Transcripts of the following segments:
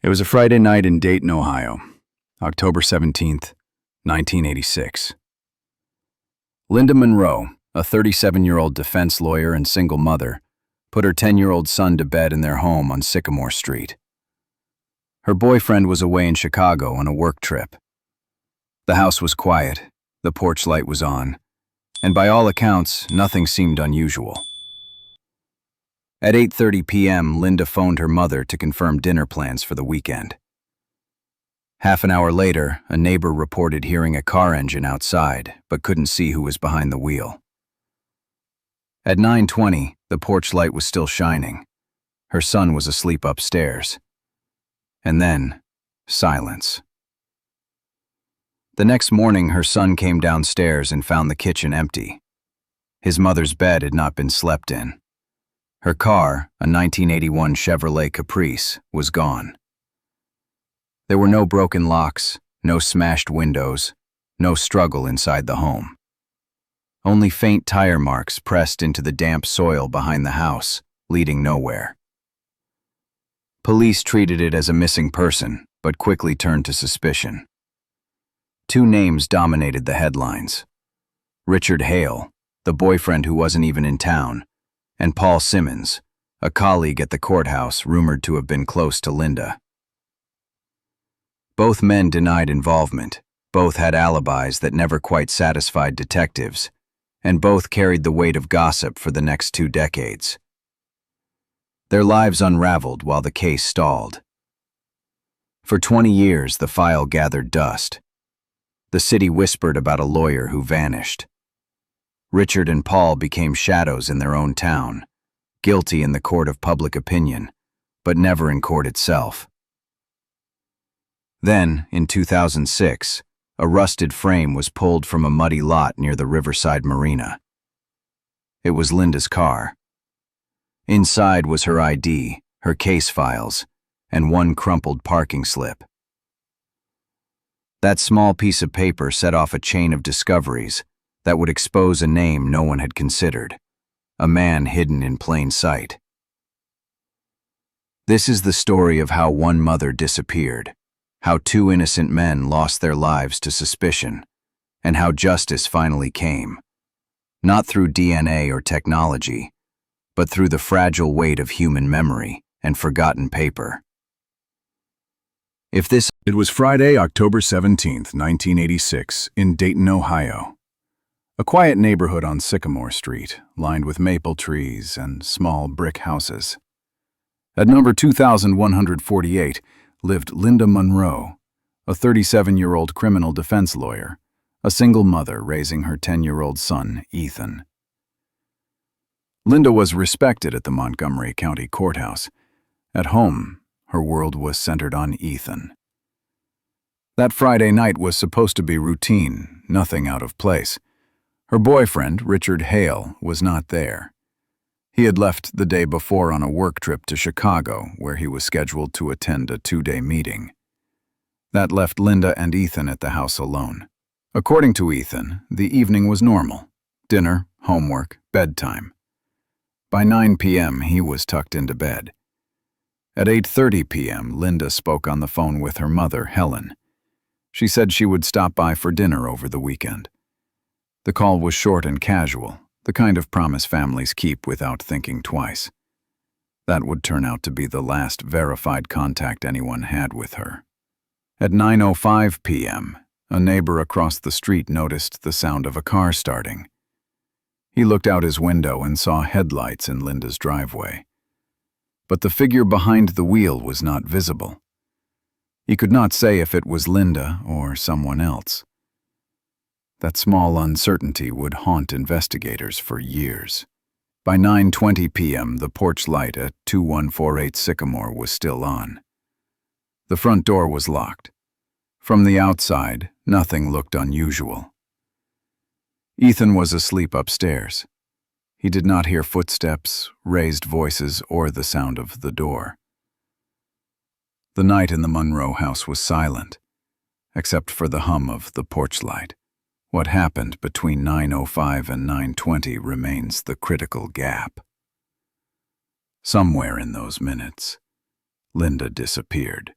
It was a Friday night in Dayton, Ohio, October 17th, 1986. Linda Monroe, a 37-year-old defense lawyer and single mother, put her 10-year-old son to bed in their home on Sycamore Street. Her boyfriend was away in Chicago on a work trip. The house was quiet, the porch light was on, and by all accounts, nothing seemed unusual. At 8:30 p.m., Linda phoned her mother to confirm dinner plans for the weekend. Half an hour later, a neighbor reported hearing a car engine outside, but couldn't see who was behind the wheel. At 9:20, the porch light was still shining. Her son was asleep upstairs. And then, silence. The next morning, her son came downstairs and found the kitchen empty. His mother's bed had not been slept in. Her car, a 1981 Chevrolet Caprice, was gone. There were no broken locks, no smashed windows, no struggle inside the home. Only faint tire marks pressed into the damp soil behind the house, leading nowhere. Police treated it as a missing person, but quickly turned to suspicion. Two names dominated the headlines: Richard Hale, the boyfriend who wasn't even in town, and Paul Simmons, a colleague at the courthouse rumored to have been close to Linda. Both men denied involvement, both had alibis that never quite satisfied detectives, and both carried the weight of gossip for the next 2 decades. Their lives unraveled while the case stalled. For 20 years, the file gathered dust. The city whispered about a lawyer who vanished. Richard and Paul became shadows in their own town, guilty in the court of public opinion, but never in court itself. Then, in 2006, a rusted frame was pulled from a muddy lot near the Riverside Marina. It was Linda's car. Inside was her ID, her case files, and one crumpled parking slip. That small piece of paper set off a chain of discoveries that would expose a name no one had considered, a man hidden in plain sight. This is the story of how one mother disappeared, how 2 innocent men lost their lives to suspicion, and how justice finally came, not through DNA or technology, but through the fragile weight of human memory and forgotten paper. It was Friday, October 17th, 1986, in Dayton, Ohio. A quiet neighborhood on Sycamore Street, lined with maple trees and small brick houses. At number 2148 lived Linda Monroe, a 37-year-old criminal defense lawyer, a single mother raising her 10-year-old son, Ethan. Linda was respected at the Montgomery County Courthouse. At home, her world was centered on Ethan. That Friday night was supposed to be routine, nothing out of place. Her boyfriend, Richard Hale, was not there. He had left the day before on a work trip to Chicago, where he was scheduled to attend a 2-day meeting. That left Linda and Ethan at the house alone. According to Ethan, the evening was normal: dinner, homework, bedtime. By 9 p.m., he was tucked into bed. At 8:30 p.m., Linda spoke on the phone with her mother, Helen. She said she would stop by for dinner over the weekend. The call was short and casual, the kind of promise families keep without thinking twice. That would turn out to be the last verified contact anyone had with her. At 9:05 p.m., a neighbor across the street noticed the sound of a car starting. He looked out his window and saw headlights in Linda's driveway. But the figure behind the wheel was not visible. He could not say if it was Linda or someone else. That small uncertainty would haunt investigators for years. By 9:20 p.m., the porch light at 2148 Sycamore was still on. The front door was locked. From the outside, nothing looked unusual. Ethan was asleep upstairs. He did not hear footsteps, raised voices, or the sound of the door. The night in the Monroe house was silent, except for the hum of the porch light. What happened between 9:05 and 9:20 remains the critical gap. Somewhere in those minutes, Linda disappeared.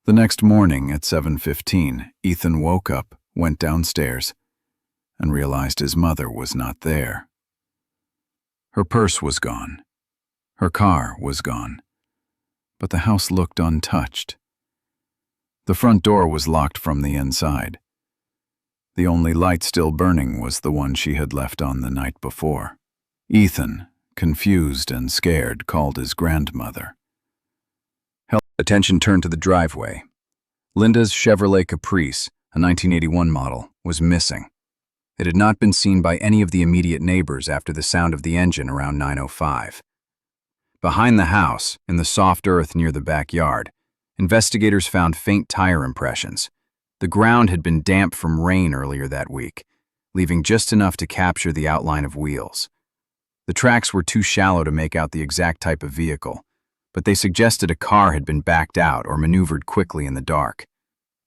The next morning at 7:15, Ethan woke up, went downstairs, and realized his mother was not there. Her purse was gone. Her car was gone. But the house looked untouched. The front door was locked from the inside. The only light still burning was the one she had left on the night before. Ethan, confused and scared, called his grandmother. Attention turned to the driveway. Linda's Chevrolet Caprice, a 1981 model, was missing. It had not been seen by any of the immediate neighbors after the sound of the engine around 9:05. Behind the house, in the soft earth near the backyard, investigators found faint tire impressions. The ground had been damp from rain earlier that week, leaving just enough to capture the outline of wheels. The tracks were too shallow to make out the exact type of vehicle, but they suggested a car had been backed out or maneuvered quickly in the dark.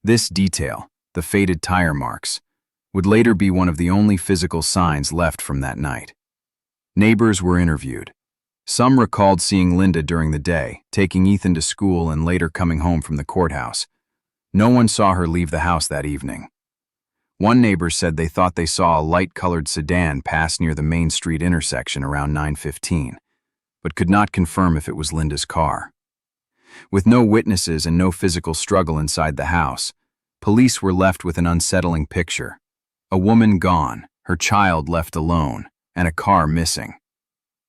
This detail, the faded tire marks, would later be one of the only physical signs left from that night. Neighbors were interviewed. Some recalled seeing Linda during the day, taking Ethan to school and later coming home from the courthouse. No one saw her leave the house that evening. One neighbor said they thought they saw a light-colored sedan pass near the Main Street intersection around 9:15, but could not confirm if it was Linda's car. With no witnesses and no physical struggle inside the house, police were left with an unsettling picture. A woman gone, her child left alone, and a car missing.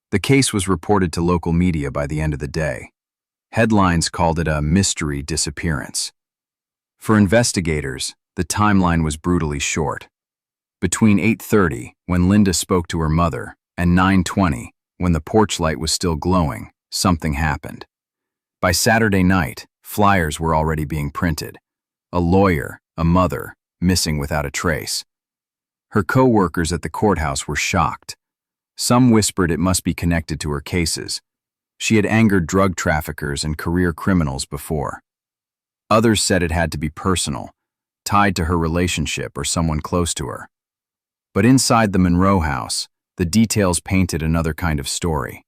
The case was reported to local media by the end of the day. Headlines called it a mystery disappearance. For investigators, the timeline was brutally short. Between 8:30, when Linda spoke to her mother, and 9:20, when the porch light was still glowing, something happened. By Saturday night, flyers were already being printed. A lawyer, a mother, missing without a trace. Her co-workers at the courthouse were shocked. Some whispered it must be connected to her cases. She had angered drug traffickers and career criminals before. Others said it had to be personal, tied to her relationship or someone close to her. But inside the Monroe house, the details painted another kind of story.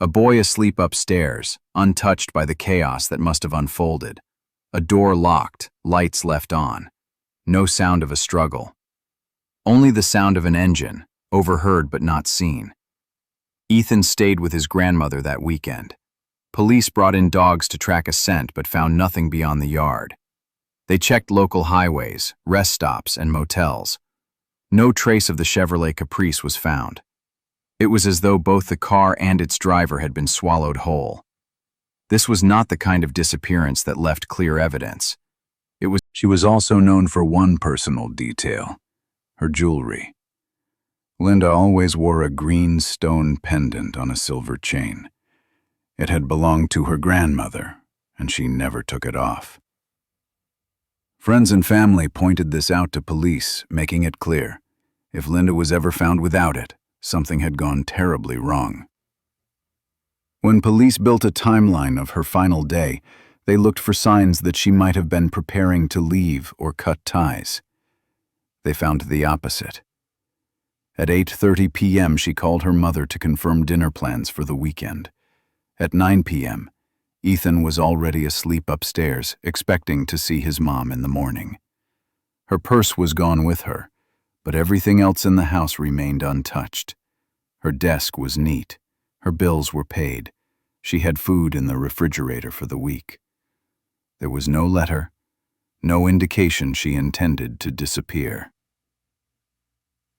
A boy asleep upstairs, untouched by the chaos that must have unfolded. A door locked, lights left on. No sound of a struggle. Only the sound of an engine, overheard but not seen. Ethan stayed with his grandmother that weekend. Police brought in dogs to track a scent but found nothing beyond the yard. They checked local highways, rest stops, and motels. No trace of the Chevrolet Caprice was found. It was as though both the car and its driver had been swallowed whole. This was not the kind of disappearance that left clear evidence. She was also known for one personal detail: her jewelry. Linda always wore a green stone pendant on a silver chain. It had belonged to her grandmother, and she never took it off. Friends and family pointed this out to police, making it clear: if Linda was ever found without it, something had gone terribly wrong. When police built a timeline of her final day, they looked for signs that she might have been preparing to leave or cut ties. They found the opposite. At 8:30 p.m., she called her mother to confirm dinner plans for the weekend. At 9 p.m., Ethan was already asleep upstairs, expecting to see his mom in the morning. Her purse was gone with her, but everything else in the house remained untouched. Her desk was neat. Her bills were paid. She had food in the refrigerator for the week. There was no letter, no indication she intended to disappear.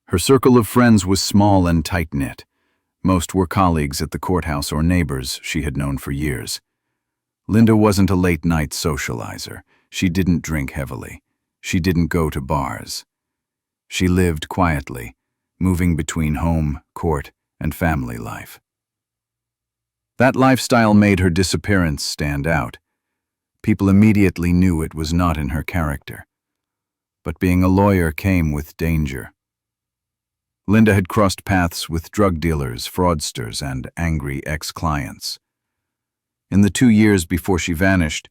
Her circle of friends was small and tight-knit. Most were colleagues at the courthouse or neighbors she had known for years. Linda wasn't a late-night socializer. She didn't drink heavily. She didn't go to bars. She lived quietly, moving between home, court, and family life. That lifestyle made her disappearance stand out. People immediately knew it was not in her character. But being a lawyer came with danger. Linda had crossed paths with drug dealers, fraudsters, and angry ex-clients. In the 2 years before she vanished,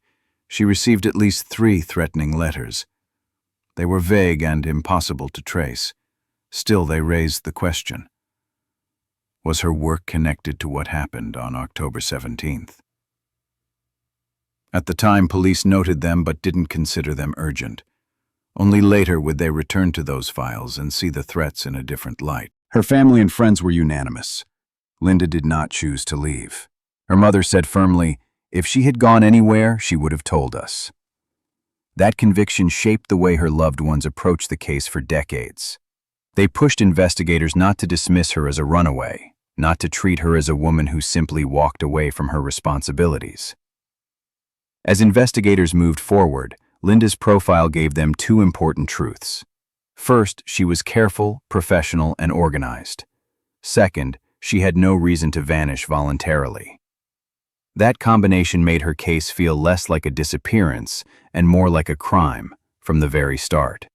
she received at least 3 threatening letters. They were vague and impossible to trace. Still, they raised the question: was her work connected to what happened on October 17th? At the time, police noted them but didn't consider them urgent. Only later would they return to those files and see the threats in a different light. Her family and friends were unanimous. Linda did not choose to leave. Her mother said firmly, if she had gone anywhere, she would have told us. That conviction shaped the way her loved ones approached the case for decades. They pushed investigators not to dismiss her as a runaway, not to treat her as a woman who simply walked away from her responsibilities. As investigators moved forward, Linda's profile gave them two important truths. First, she was careful, professional, and organized. Second, she had no reason to vanish voluntarily. That combination made her case feel less like a disappearance and more like a crime from the very start.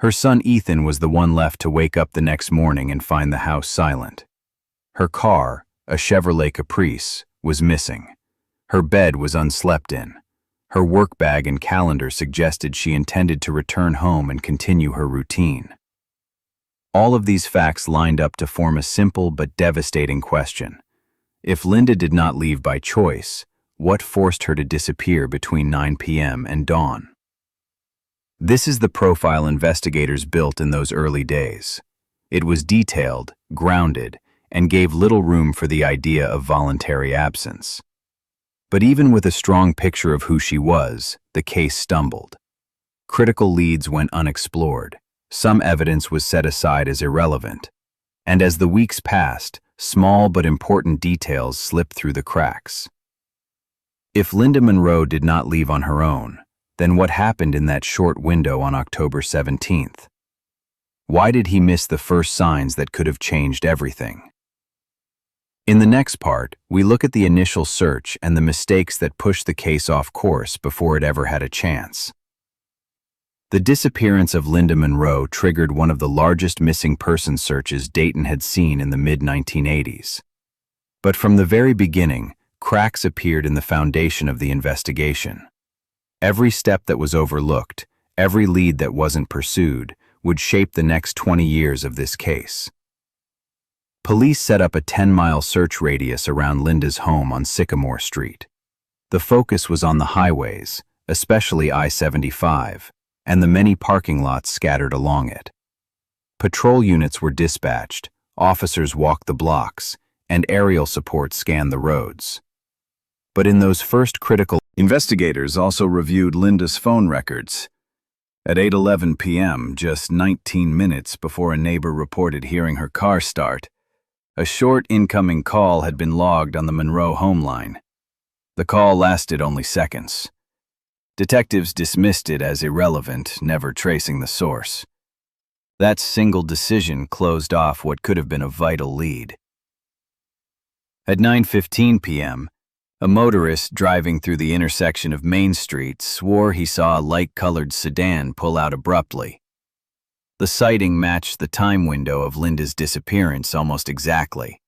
Her son Ethan was the one left to wake up the next morning and find the house silent. Her car, a Chevrolet Caprice, was missing. Her bed was unslept in. Her work bag and calendar suggested she intended to return home and continue her routine. All of these facts lined up to form a simple but devastating question. If Linda did not leave by choice, what forced her to disappear between 9 p.m. and dawn? This is the profile investigators built in those early days. It was detailed, grounded, and gave little room for the idea of voluntary absence. But even with a strong picture of who she was, the case stumbled. Critical leads went unexplored. Some evidence was set aside as irrelevant. And as the weeks passed, small but important details slipped through the cracks. If Linda Monroe did not leave on her own, then what happened in that short window on October 17th? Why did he miss the first signs that could have changed everything? In the next part, we look at the initial search and the mistakes that pushed the case off course before it ever had a chance. The disappearance of Linda Monroe triggered one of the largest missing person searches Dayton had seen in the mid-1980s. But from the very beginning, cracks appeared in the foundation of the investigation. Every step that was overlooked, every lead that wasn't pursued, would shape the next 20 years of this case. Police set up a 10-mile search radius around Linda's home on Sycamore Street. The focus was on the highways, especially I-75, and the many parking lots scattered along it. Patrol units were dispatched, officers walked the blocks, and aerial support scanned the roads. But in those first critical, investigators also reviewed Linda's phone records. At 8:11 p.m., just 19 minutes before a neighbor reported hearing her car start, a short incoming call had been logged on the Monroe home line. The call lasted only seconds. Detectives dismissed it as irrelevant, never tracing the source. That single decision closed off what could have been a vital lead. At 9:15 p.m., a motorist driving through the intersection of Main Street swore he saw a light-colored sedan pull out abruptly. The sighting matched the time window of Linda's disappearance almost exactly.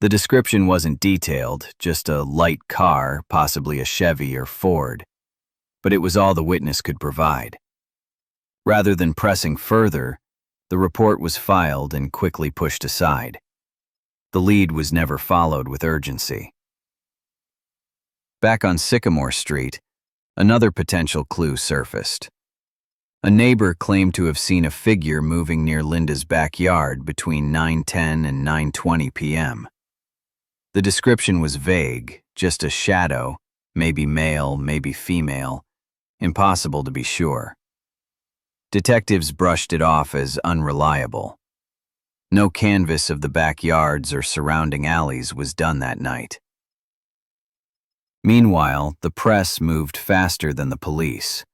The description wasn't detailed, just a light car, possibly a Chevy or Ford, but it was all the witness could provide. Rather than pressing further, the report was filed and quickly pushed aside. The lead was never followed with urgency. Back on Sycamore Street, another potential clue surfaced. A neighbor claimed to have seen a figure moving near Linda's backyard between 9:10 and 9:20 p.m. The description was vague, just a shadow, maybe male, maybe female, impossible to be sure. Detectives brushed it off as unreliable. No canvass of the backyards or surrounding alleys was done that night. Meanwhile, the press moved faster than the police.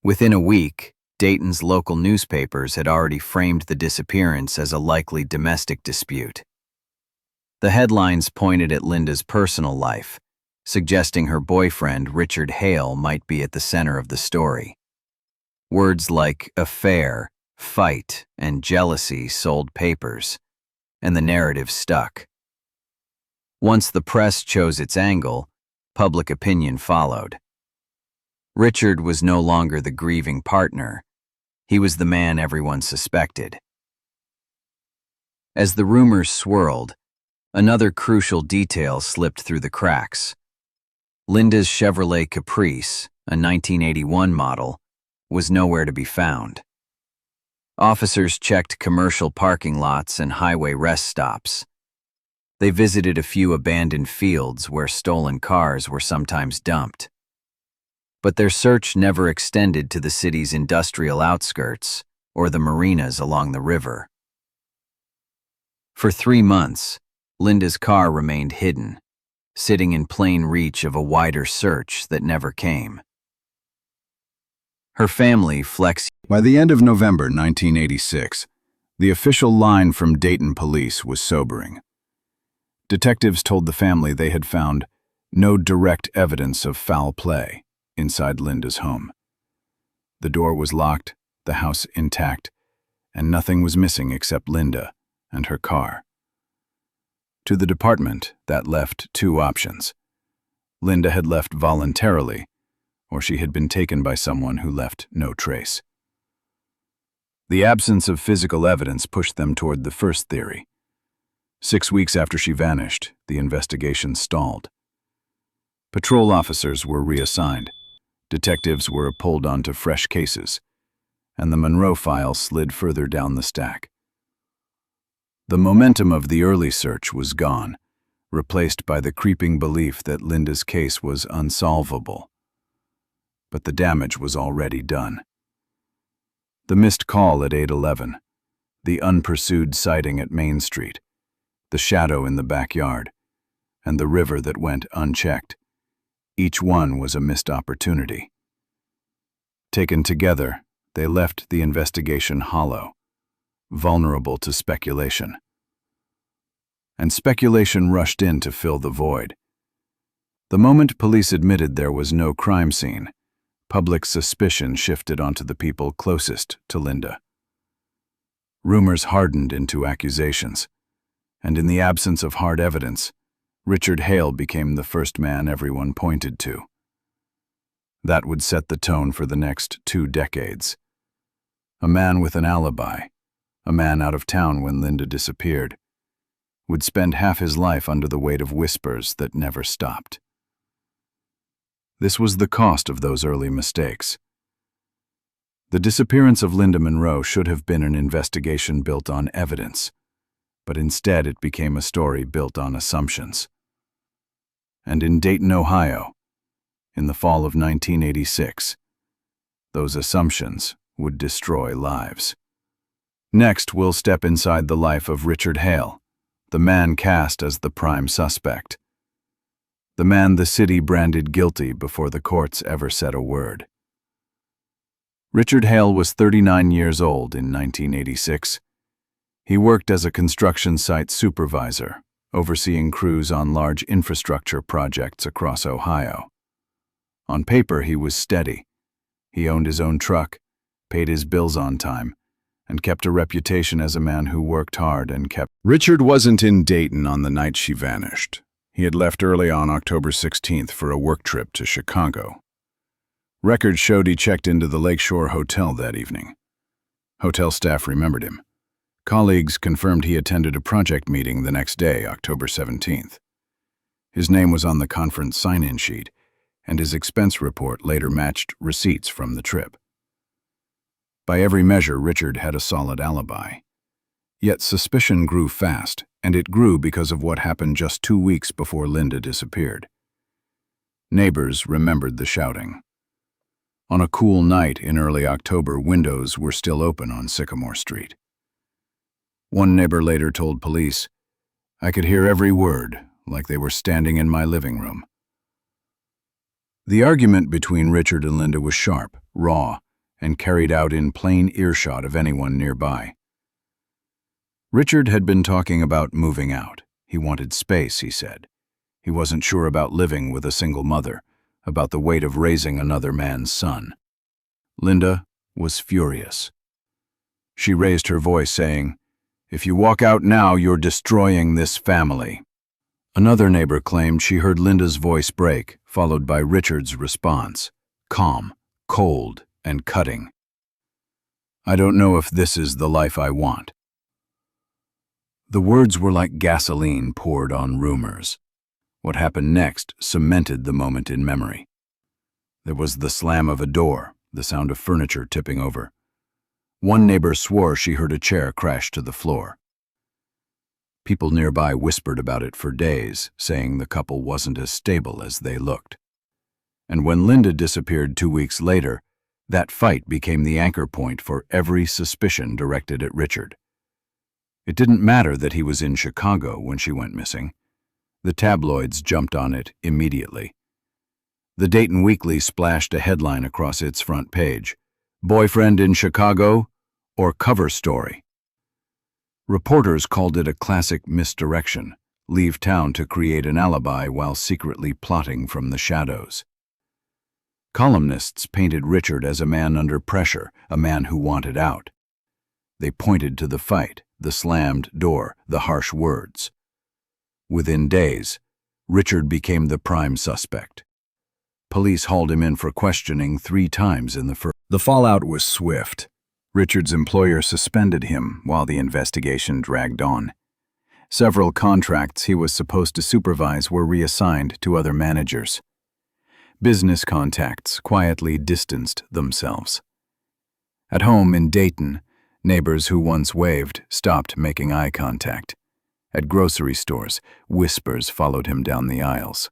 Within a week, Dayton's local newspapers had already framed the disappearance as a likely domestic dispute. The headlines pointed at Linda's personal life, suggesting her boyfriend, Richard Hale, might be at the center of the story. Words like affair, fight, and jealousy sold papers, and the narrative stuck. Once the press chose its angle, public opinion followed. Richard was no longer the grieving partner. He was the man everyone suspected. As the rumors swirled, another crucial detail slipped through the cracks. Linda's Chevrolet Caprice, a 1981 model, was nowhere to be found. Officers checked commercial parking lots and highway rest stops. They visited a few abandoned fields where stolen cars were sometimes dumped. But their search never extended to the city's industrial outskirts or the marinas along the river. For 3 months, Linda's car remained hidden, sitting in plain reach of a wider search that never came. Her family flexed. By the end of November 1986, the official line from Dayton police was sobering. Detectives told the family they had found no direct evidence of foul play inside Linda's home. The door was locked, the house intact, and nothing was missing except Linda and her car. To the department, that left 2 options. Linda had left voluntarily, or she had been taken by someone who left no trace. The absence of physical evidence pushed them toward the first theory. 6 weeks after she vanished, the investigation stalled. Patrol officers were reassigned, detectives were pulled onto fresh cases, and the Monroe file slid further down the stack. The momentum of the early search was gone, replaced by the creeping belief that Linda's case was unsolvable. But the damage was already done. The missed call at 811, the unpursued sighting at Main Street, the shadow in the backyard, and the river that went unchecked. Each one was a missed opportunity. Taken together, they left the investigation hollow, vulnerable to speculation. And speculation rushed in to fill the void. The moment police admitted there was no crime scene, public suspicion shifted onto the people closest to Linda. Rumors hardened into accusations, and in the absence of hard evidence, Richard Hale became the first man everyone pointed to. That would set the tone for the next 2 decades. A man with an alibi, a man out of town when Linda disappeared, would spend half his life under the weight of whispers that never stopped. This was the cost of those early mistakes. The disappearance of Linda Monroe should have been an investigation built on evidence, but instead it became a story built on assumptions. And in Dayton, Ohio, in the fall of 1986, those assumptions would destroy lives. Next, we'll step inside the life of Richard Hale, the man cast as the prime suspect. The man the city branded guilty before the courts ever said a word. Richard Hale was 39 years old in 1986. He worked as a construction site supervisor, overseeing crews on large infrastructure projects across Ohio. On paper, he was steady. He owned his own truck, paid his bills on time, and kept a reputation as a man who worked hard and kept. Richard wasn't in Dayton on the night she vanished. He had left early on October 16th for a work trip to Chicago. Records showed he checked into the Lakeshore Hotel that evening. Hotel staff remembered him. Colleagues confirmed he attended a project meeting the next day, October 17th. His name was on the conference sign-in sheet, and his expense report later matched receipts from the trip. By every measure, Richard had a solid alibi. Yet suspicion grew fast, and it grew because of what happened just 2 weeks before Linda disappeared. Neighbors remembered the shouting. On a cool night in early October, windows were still open on Sycamore Street. One neighbor later told police, "I could hear every word, like they were standing in my living room." The argument between Richard and Linda was sharp, raw, and carried out in plain earshot of anyone nearby. Richard had been talking about moving out. He wanted space, he said. He wasn't sure about living with a single mother, about the weight of raising another man's son. Linda was furious. She raised her voice, saying, "If you walk out now, you're destroying this family." Another neighbor claimed she heard Linda's voice break, followed by Richard's response, calm, cold, and cutting. "I don't know if this is the life I want." The words were like gasoline poured on rumors. What happened next cemented the moment in memory. There was the slam of a door, the sound of furniture tipping over. One neighbor swore she heard a chair crash to the floor. People nearby whispered about it for days, saying the couple wasn't as stable as they looked. And when Linda disappeared 2 weeks later, that fight became the anchor point for every suspicion directed at Richard. It didn't matter that he was in Chicago when she went missing. The tabloids jumped on it immediately. The Dayton Weekly splashed a headline across its front page: "Boyfriend in Chicago or cover story?" Reporters called it a classic misdirection: leave town to create an alibi while secretly plotting from the shadows. Columnists painted Richard as a man under pressure, a man who wanted out. They pointed to the fight, the slammed door, the harsh words. Within days, Richard became the prime suspect. Police hauled him in for questioning 3 times in the first. The fallout was swift. Richard's employer suspended him while the investigation dragged on. Several contracts he was supposed to supervise were reassigned to other managers. Business contacts quietly distanced themselves. At home in Dayton, neighbors who once waved stopped making eye contact. At grocery stores, whispers followed him down the aisles.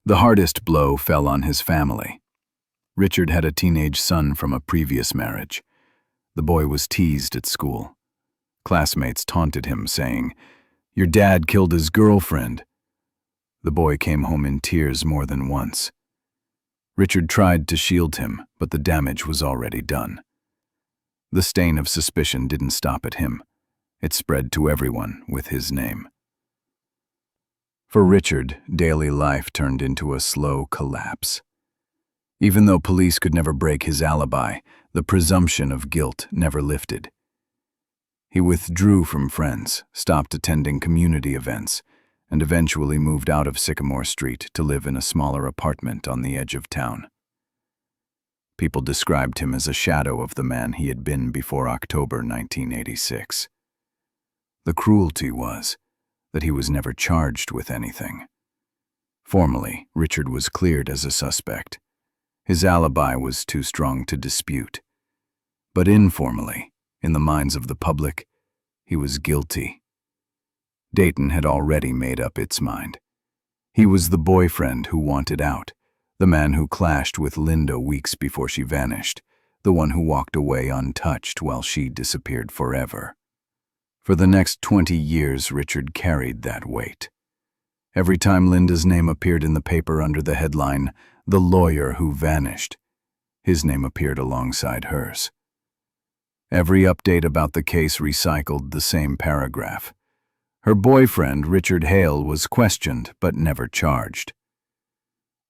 The hardest blow fell on his family. Richard had a teenage son from a previous marriage. The boy was teased at school. Classmates taunted him, saying, "Your dad killed his girlfriend." The boy came home in tears more than once. Richard tried to shield him, but the damage was already done. The stain of suspicion didn't stop at him. It spread to everyone with his name. For Richard, daily life turned into a slow collapse. Even though police could never break his alibi, the presumption of guilt never lifted. He withdrew from friends, stopped attending community events, and eventually moved out of Sycamore Street to live in a smaller apartment on the edge of town. People described him as a shadow of the man he had been before October 1986. The cruelty was that he was never charged with anything. Formally, Richard was cleared as a suspect. His alibi was too strong to dispute. But informally, in the minds of the public, he was guilty. Dayton had already made up its mind. He was the boyfriend who wanted out, the man who clashed with Linda weeks before she vanished, the one who walked away untouched while she disappeared forever. For the next 20 years, Richard carried that weight. Every time Linda's name appeared in the paper under the headline, "The Lawyer Who Vanished," his name appeared alongside hers. Every update about the case recycled the same paragraph. Her boyfriend, Richard Hale, was questioned but never charged.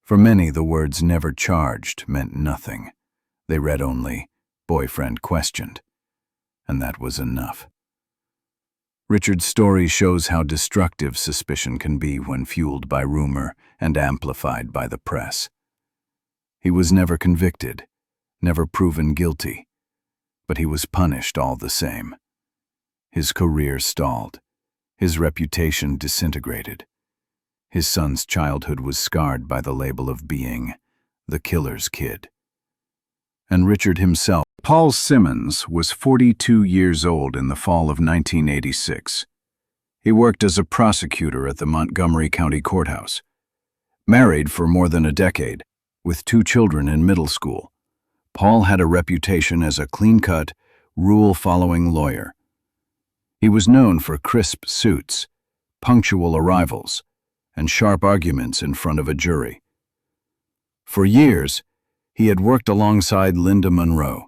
For many, the words "never charged" meant nothing. They read only, "boyfriend questioned," and that was enough. Richard's story shows how destructive suspicion can be when fueled by rumor and amplified by the press. He was never convicted, never proven guilty, but he was punished all the same. His career stalled. His reputation disintegrated. His son's childhood was scarred by the label of being the killer's kid. And Richard himself, Paul Simmons, was 42 years old in the fall of 1986. He worked as a prosecutor at the Montgomery County Courthouse. Married for more than a decade, with 2 children in middle school, Paul had a reputation as a clean-cut, rule-following lawyer. He was known for crisp suits, punctual arrivals, and sharp arguments in front of a jury. For years, he had worked alongside Linda Monroe.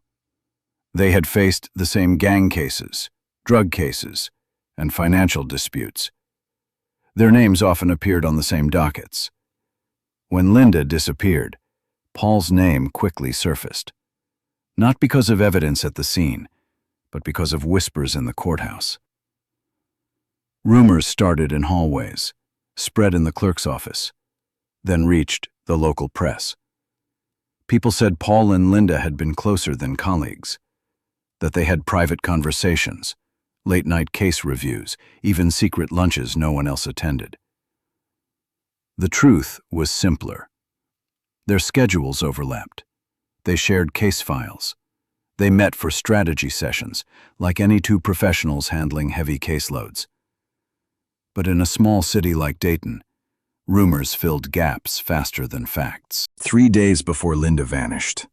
They had faced the same gang cases, drug cases, and financial disputes. Their names often appeared on the same dockets. When Linda disappeared, Paul's name quickly surfaced. Not because of evidence at the scene, but because of whispers in the courthouse. Rumors started in hallways, spread in the clerk's office, then reached the local press. People said Paul and Linda had been closer than colleagues, that they had private conversations, late-night case reviews, even secret lunches no one else attended. The truth was simpler. Their schedules overlapped. They shared case files. They met for strategy sessions, like any two professionals handling heavy caseloads. But in a small city like Dayton, rumors filled gaps faster than facts. 3 days before Linda vanished,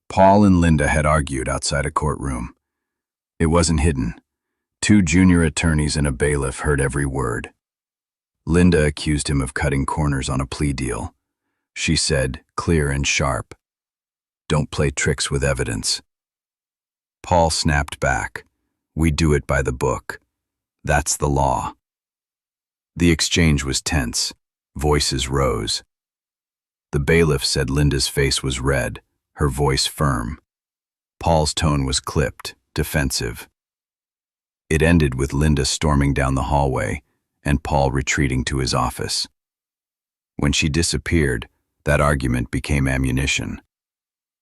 Paul and Linda had argued outside a courtroom. It wasn't hidden. 2 junior attorneys and a bailiff heard every word. Linda accused him of cutting corners on a plea deal. She said, clear and sharp, "Don't play tricks with evidence." Paul snapped back, "We do it by the book. That's the law." The exchange was tense. Voices rose. The bailiff said Linda's face was red, her voice firm. Paul's tone was clipped, defensive. It ended with Linda storming down the hallway and Paul retreating to his office. When she disappeared, that argument became ammunition.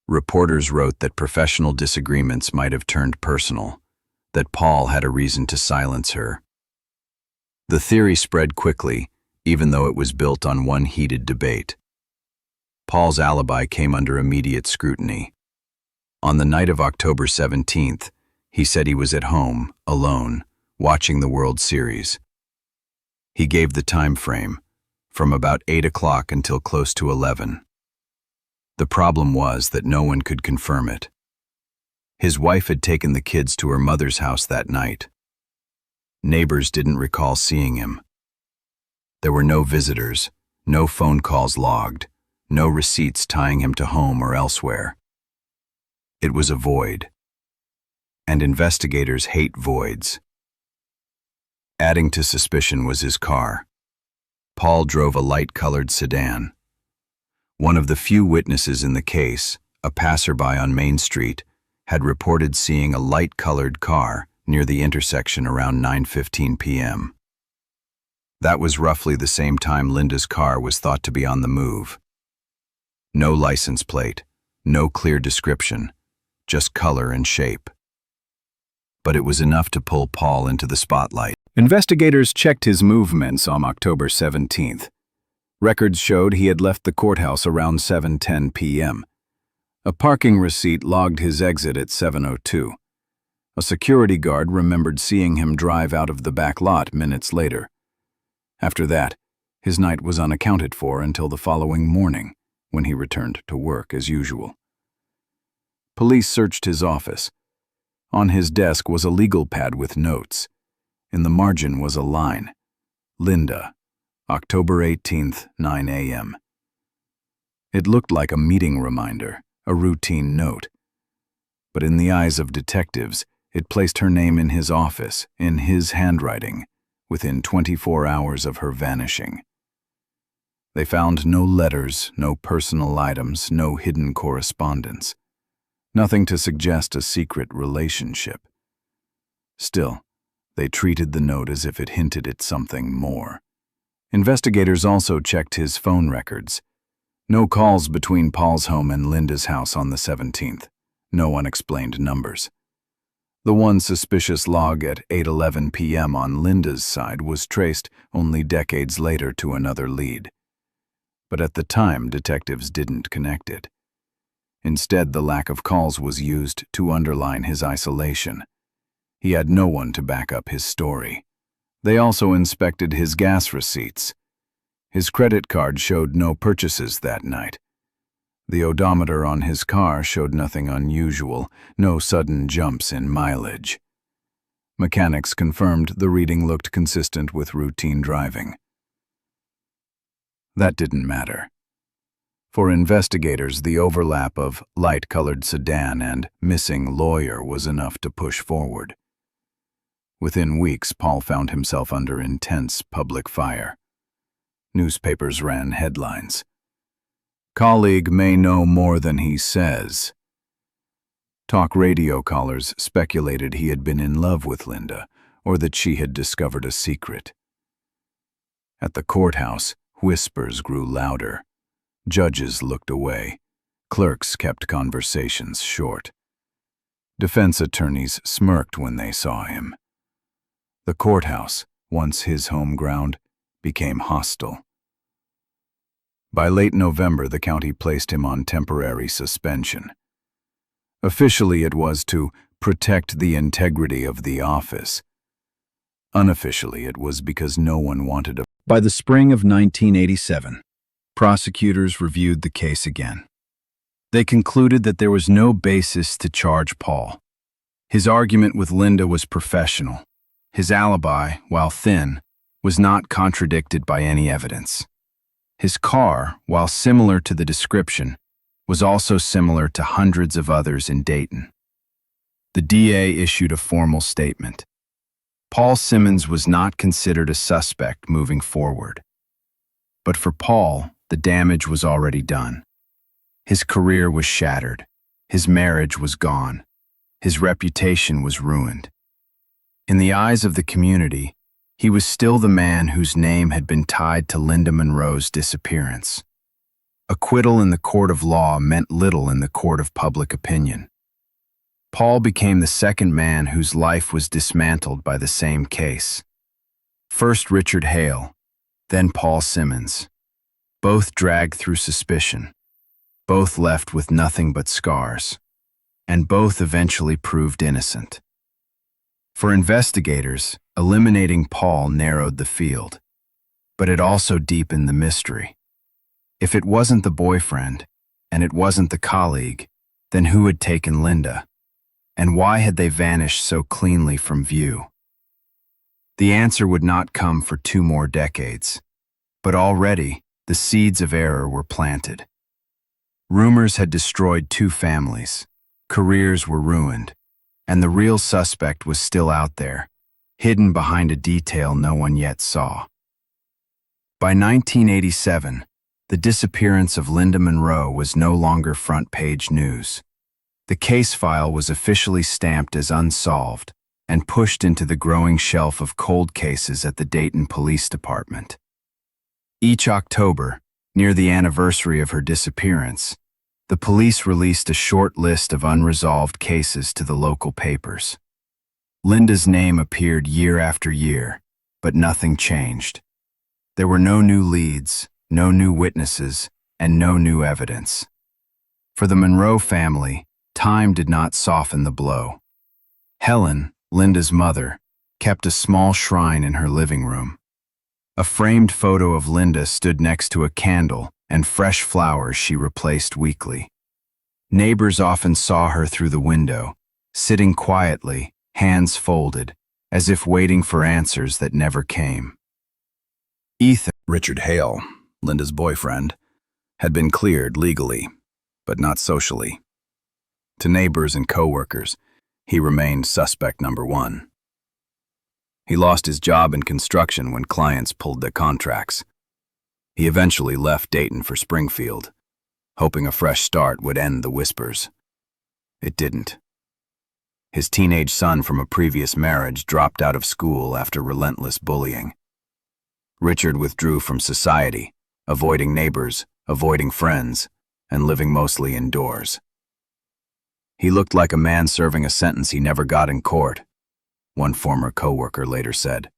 Reporters wrote that professional disagreements might have turned personal, that Paul had a reason to silence her. The theory spread quickly, even though it was built on one heated debate. Paul's alibi came under immediate scrutiny. On the night of October 17th, he said he was at home, alone, watching the World Series. He gave the time frame, from about 8 o'clock until close to 11. The problem was that no one could confirm it. His wife had taken the kids to her mother's house that night. Neighbors didn't recall seeing him. There were no visitors, no phone calls logged, no receipts tying him to home or elsewhere. It was a void. And investigators hate voids. Adding to suspicion was his car. Paul drove a light-colored sedan. One of the few witnesses in the case, a passerby on Main Street, had reported seeing a light-colored car near the intersection around 9:15 p.m. That was roughly the same time Linda's car was thought to be on the move. No license plate, no clear description, just color and shape. But it was enough to pull Paul into the spotlight. Investigators checked his movements on October 17th. Records showed he had left the courthouse around 7:10 p.m. A parking receipt logged his exit at 7:02. A security guard remembered seeing him drive out of the back lot minutes later. After that, his night was unaccounted for until the following morning, when he returned to work as usual. Police searched his office. On his desk was a legal pad with notes. In the margin was a line, "Linda, October 18th, 9 a.m. It looked like a meeting reminder, a routine note. But in the eyes of detectives, it placed her name in his office, in his handwriting, within 24 hours of her vanishing. They found no letters, no personal items, no hidden correspondence. Nothing to suggest a secret relationship. Still, they treated the note as if it hinted at something more. Investigators also checked his phone records. No calls between Paul's home and Linda's house on the 17th. No unexplained numbers. The one suspicious log at 8:11 p.m. on Linda's side was traced only decades later to another lead. But at the time, detectives didn't connect it. Instead, the lack of calls was used to underline his isolation. He had no one to back up his story. They also inspected his gas receipts. His credit card showed no purchases that night. The odometer on his car showed nothing unusual, no sudden jumps in mileage. Mechanics confirmed the reading looked consistent with routine driving. That didn't matter. For investigators, the overlap of light-colored sedan and missing lawyer was enough to push forward. Within weeks, Paul found himself under intense public fire. Newspapers ran headlines. "Colleague may know more than he says." Talk radio callers speculated he had been in love with Linda, or that she had discovered a secret. At the courthouse, whispers grew louder. Judges looked away. Clerks kept conversations short. Defense attorneys smirked when they saw him. The courthouse, once his home ground, became hostile. By late November, the county placed him on temporary suspension. Officially, it was to protect the integrity of the office. Unofficially, it was because no one wanted to. By the spring of 1987, prosecutors reviewed the case again. They concluded that there was no basis to charge Paul. His argument with Linda was professional. His alibi, while thin, was not contradicted by any evidence. His car, while similar to the description, was also similar to hundreds of others in Dayton. The DA issued a formal statement. Paul Simmons was not considered a suspect moving forward. But for Paul, the damage was already done. His career was shattered. His marriage was gone. His reputation was ruined. In the eyes of the community, he was still the man whose name had been tied to Linda Monroe's disappearance. Acquittal in the court of law meant little in the court of public opinion. Paul became the second man whose life was dismantled by the same case. First Richard Hale, then Paul Simmons. Both dragged through suspicion. Both left with nothing but scars. And both eventually proved innocent. For investigators, eliminating Paul narrowed the field. But it also deepened the mystery. If it wasn't the boyfriend, and it wasn't the colleague, then who had taken Linda? And why had they vanished so cleanly from view? The answer would not come for 2 more decades, but already the seeds of error were planted. Rumors had destroyed 2 families, careers were ruined, and the real suspect was still out there, hidden behind a detail no one yet saw. By 1987, the disappearance of Linda Monroe was no longer front-page news. The case file was officially stamped as unsolved and pushed into the growing shelf of cold cases at the Dayton Police Department. Each October, near the anniversary of her disappearance, the police released a short list of unresolved cases to the local papers. Linda's name appeared year after year, but nothing changed. There were no new leads, no new witnesses, and no new evidence. For the Monroe family, time did not soften the blow. Helen, Linda's mother, kept a small shrine in her living room. A framed photo of Linda stood next to a candle and fresh flowers she replaced weekly. Neighbors often saw her through the window, sitting quietly, hands folded, as if waiting for answers that never came. Ethan, Richard Hale, Linda's boyfriend, had been cleared legally, but not socially. To neighbors and co-workers, he remained suspect number 1. He lost his job in construction when clients pulled their contracts. He eventually left Dayton for Springfield, hoping a fresh start would end the whispers. It didn't. His teenage son from a previous marriage dropped out of school after relentless bullying. Richard withdrew from society, avoiding neighbors, avoiding friends, and living mostly indoors. He looked like a man serving a sentence he never got in court, one former co-worker later said.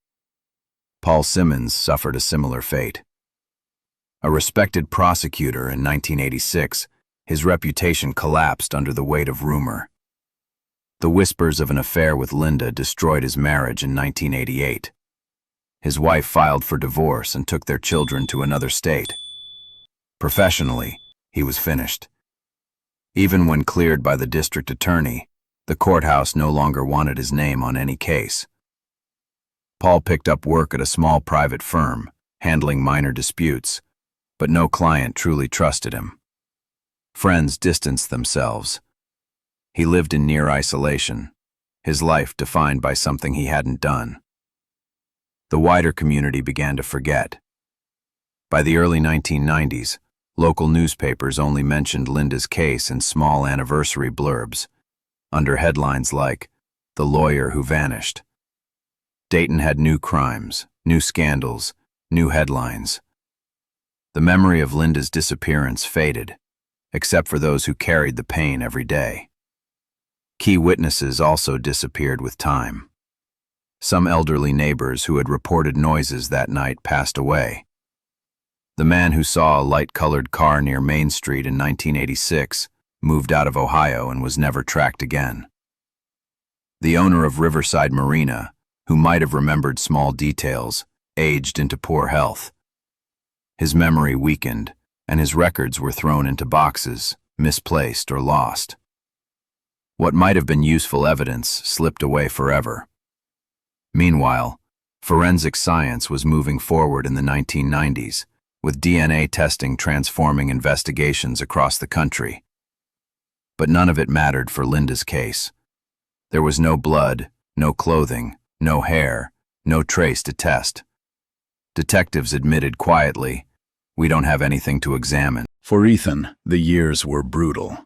Paul Simmons suffered a similar fate. A respected prosecutor in 1986, his reputation collapsed under the weight of rumor. The whispers of an affair with Linda destroyed his marriage in 1988. His wife filed for divorce and took their children to another state. Professionally, he was finished. Even when cleared by the district attorney, the courthouse no longer wanted his name on any case. Paul picked up work at a small private firm, handling minor disputes, but no client truly trusted him. Friends distanced themselves. He lived in near isolation, his life defined by something he hadn't done. The wider community began to forget. By the early 1990s, local newspapers only mentioned Linda's case in small anniversary blurbs, under headlines like, "The Lawyer Who Vanished." Dayton had new crimes, new scandals, new headlines. The memory of Linda's disappearance faded, except for those who carried the pain every day. Key witnesses also disappeared with time. Some elderly neighbors who had reported noises that night passed away. The man who saw a light-colored car near Main Street in 1986 moved out of Ohio and was never tracked again. The owner of Riverside Marina, who might have remembered small details, aged into poor health. His memory weakened, and his records were thrown into boxes, misplaced or lost. What might have been useful evidence slipped away forever. Meanwhile, forensic science was moving forward in the 1990s, with DNA testing transforming investigations across the country. But none of it mattered for Linda's case. There was no blood, no clothing, no hair, no trace to test. Detectives admitted quietly, "We don't have anything to examine." For Ethan, the years were brutal.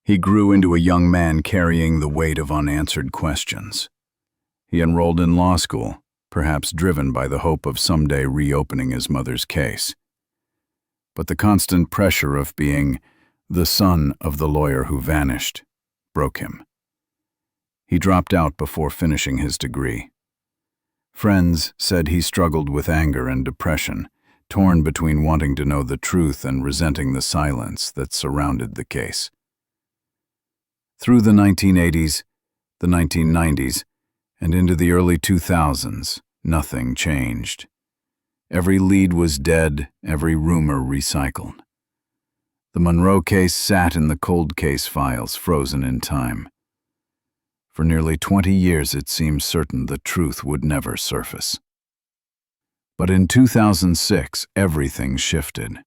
He grew into a young man carrying the weight of unanswered questions. He enrolled in law school, perhaps driven by the hope of someday reopening his mother's case. But the constant pressure of being the son of the lawyer who vanished broke him. He dropped out before finishing his degree. Friends said he struggled with anger and depression, torn between wanting to know the truth and resenting the silence that surrounded the case. Through the 1980s, the 1990s, and into the early 2000s, nothing changed. Every lead was dead, every rumor recycled. The Monroe case sat in the cold case files, frozen in time. For nearly 20 years it seemed certain the truth would never surface. But in 2006, everything shifted.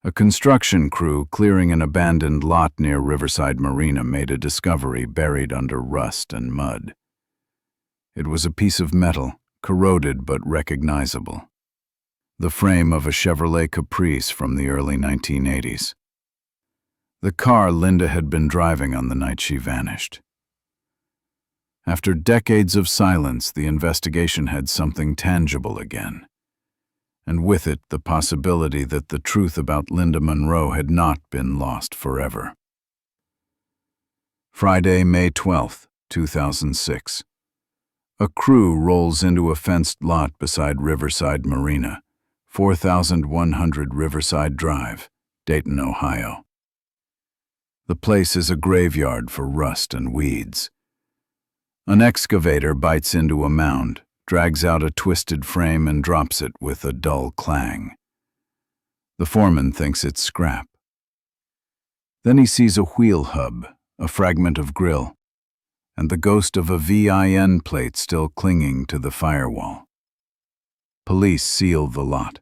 A construction crew clearing an abandoned lot near Riverside Marina made a discovery buried under rust and mud. It was a piece of metal, corroded but recognizable. The frame of a Chevrolet Caprice from the early 1980s. The car Linda had been driving on the night she vanished. After decades of silence, the investigation had something tangible again, and with it the possibility that the truth about Linda Monroe had not been lost forever. Friday, May 12, 2006. A crew rolls into a fenced lot beside Riverside Marina, 4100 Riverside Drive, Dayton, Ohio. The place is a graveyard for rust and weeds. An excavator bites into a mound, drags out a twisted frame and drops it with a dull clang. The foreman thinks it's scrap. Then he sees a wheel hub, a fragment of grill, and the ghost of a VIN plate still clinging to the firewall. Police seal the lot.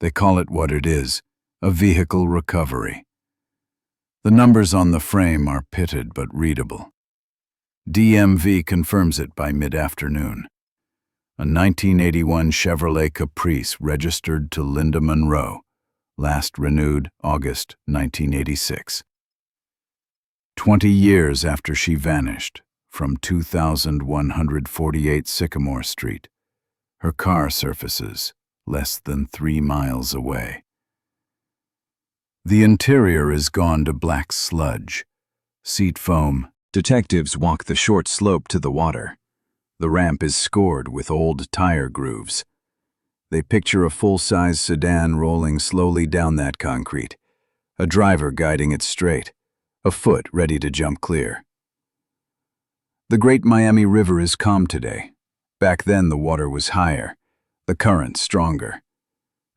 They call it what it is, a vehicle recovery. The numbers on the frame are pitted but readable. DMV confirms it by mid-afternoon. A 1981 Chevrolet Caprice registered to Linda Monroe, last renewed August 1986. 20 years after she vanished from 2148 Sycamore Street, her car surfaces less than 3 miles away. The interior is gone to black sludge, seat foam. Detectives walk the short slope to the water. The ramp is scored with old tire grooves. They picture a full-size sedan rolling slowly down that concrete, a driver guiding it straight, a foot ready to jump clear. The Great Miami River is calm today. Back then the water was higher, the current stronger.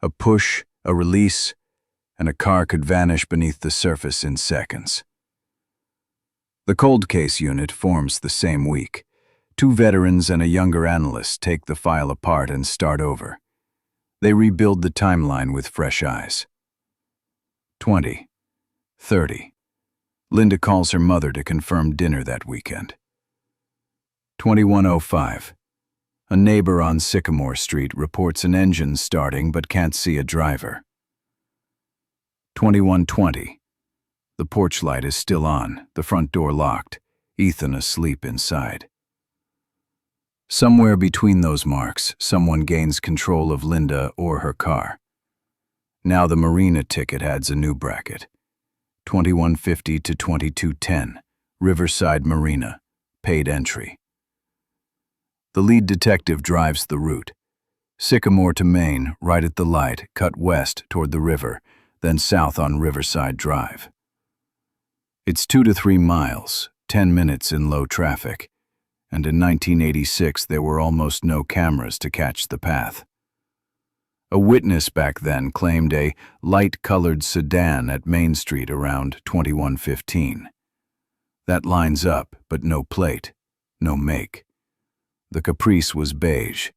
A push, a release, and a car could vanish beneath the surface in seconds. The cold case unit forms the same week. 2 veterans and a younger analyst take the file apart and start over. They rebuild the timeline with fresh eyes. 20, 30. Linda calls her mother to confirm dinner that weekend. 21:05. A neighbor on Sycamore Street reports an engine starting but can't see a driver. 21:20. The porch light is still on, the front door locked, Ethan asleep inside. Somewhere between those marks, someone gains control of Linda or her car. Now the Marina ticket adds a new bracket. 2150 to 2210, Riverside Marina, paid entry. The lead detective drives the route. Sycamore to Main, right at the light, cut west toward the river, then south on Riverside Drive. It's 2 to 3 miles, 10 minutes in low traffic, and in 1986 there were almost no cameras to catch the path. A witness back then claimed a light-colored sedan at Main Street around 2115. That lines up, but no plate, no make. The Caprice was beige.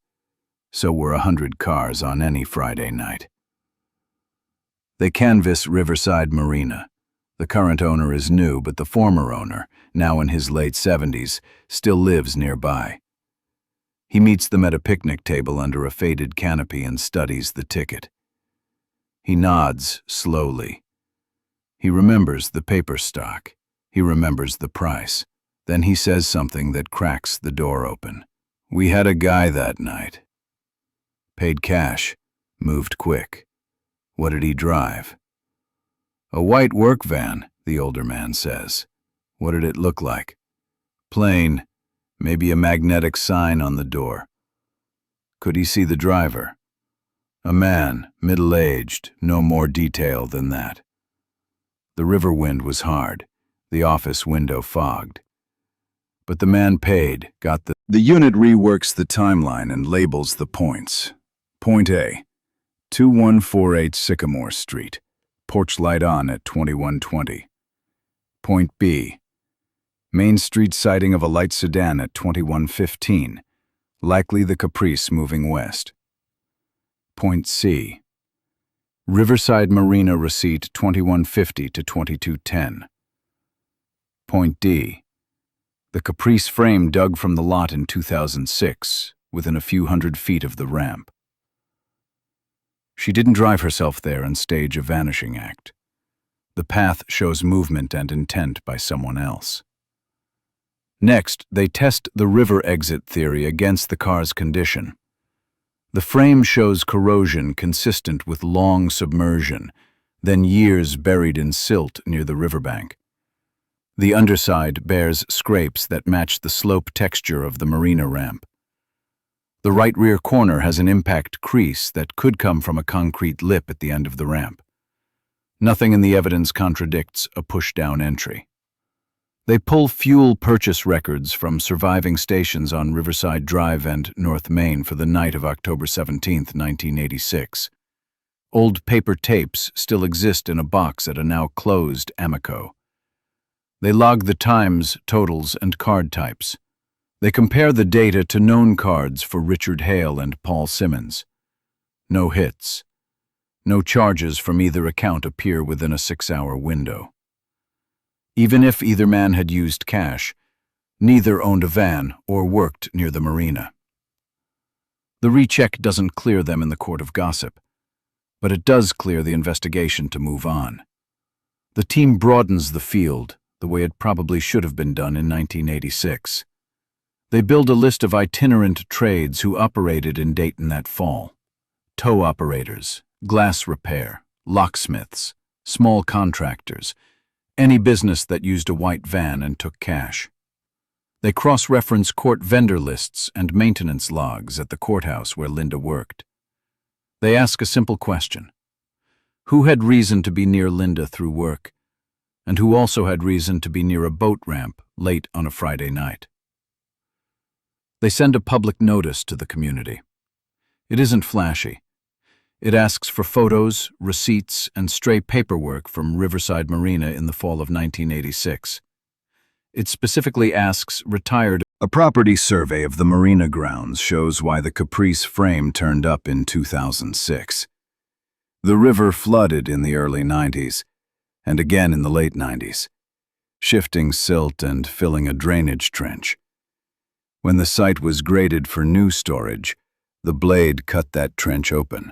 So were 100 cars on any Friday night. They canvass Riverside Marina. The current owner is new, but the former owner, now in his late 70s, still lives nearby. He meets them at a picnic table under a faded canopy and studies the ticket. He nods slowly. He remembers the paper stock. He remembers the price. Then he says something that cracks the door open. "We had a guy that night. Paid cash, moved quick. What did he drive?" "A white work van," the older man says. "What did it look like?" "Plain, maybe a magnetic sign on the door." "Could he see the driver?" "A man, middle-aged, no more detail than that." The river wind was hard, the office window fogged. But the man paid, got the unit reworks the timeline and labels the points. Point A, 2148 Sycamore Street, porch light on at 2120. Point B, Main Street sighting of a light sedan at 2115, likely the Caprice moving west. Point C, Riverside Marina receipt 2150 to 2210. Point D, the Caprice frame dug from the lot in 2006, within a few hundred feet of the ramp. She didn't drive herself there and stage a vanishing act. The path shows movement and intent by someone else. Next, they test the river exit theory against the car's condition. The frame shows corrosion consistent with long submersion, then years buried in silt near the riverbank. The underside bears scrapes that match the slope texture of the marina ramp. The right rear corner has an impact crease that could come from a concrete lip at the end of the ramp. Nothing in the evidence contradicts a push-down entry. They pull fuel purchase records from surviving stations on Riverside Drive and North Main for the night of October 17, 1986. Old paper tapes still exist in a box at a now closed Amoco. They log the times, totals, and card types. They compare the data to known cards for Richard Hale and Paul Simmons. No hits. No charges from either account appear within a 6-hour window. Even if either man had used cash, neither owned a van or worked near the marina. The recheck doesn't clear them in the court of gossip, but it does clear the investigation to move on. The team broadens the field, the way it probably should have been done in 1986. They build a list of itinerant trades who operated in Dayton that fall. Tow operators, glass repair, locksmiths, small contractors, any business that used a white van and took cash. They cross-reference court vendor lists and maintenance logs at the courthouse where Linda worked. They ask a simple question. Who had reason to be near Linda through work, and who also had reason to be near a boat ramp late on a Friday night? They send a public notice to the community. It isn't flashy. It asks for photos, receipts, and stray paperwork from Riverside Marina in the fall of 1986. It specifically asks retired. A property survey of the marina grounds shows why the Caprice frame turned up in 2006. The river flooded in the early 90s, and again in the late 90s, shifting silt and filling a drainage trench. When the site was graded for new storage, the blade cut that trench open.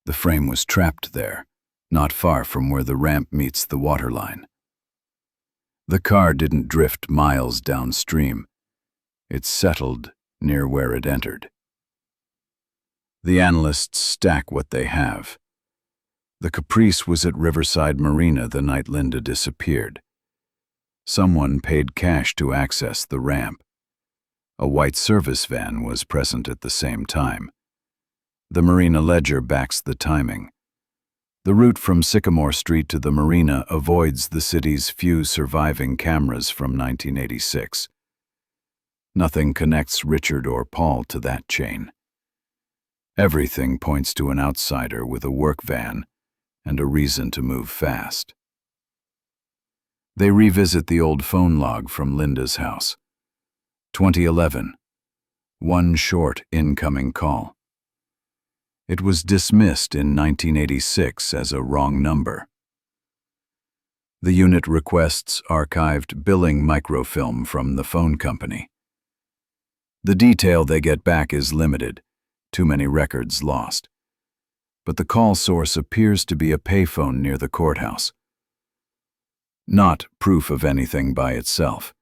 The frame was trapped there, not far from where the ramp meets the waterline. The car didn't drift miles downstream. It settled near where it entered. The analysts stack what they have. The Caprice was at Riverside Marina the night Linda disappeared. Someone paid cash to access the ramp. A white service van was present at the same time. The Marina ledger backs the timing. The route from Sycamore Street to the Marina avoids the city's few surviving cameras from 1986. Nothing connects Richard or Paul to that chain. Everything points to an outsider with a work van and a reason to move fast. They revisit the old phone log from Linda's house. 2011. One short incoming call. It was dismissed in 1986 as a wrong number. The unit requests archived billing microfilm from the phone company. The detail they get back is limited, too many records lost. But the call source appears to be a payphone near the courthouse. Not proof of anything by itself,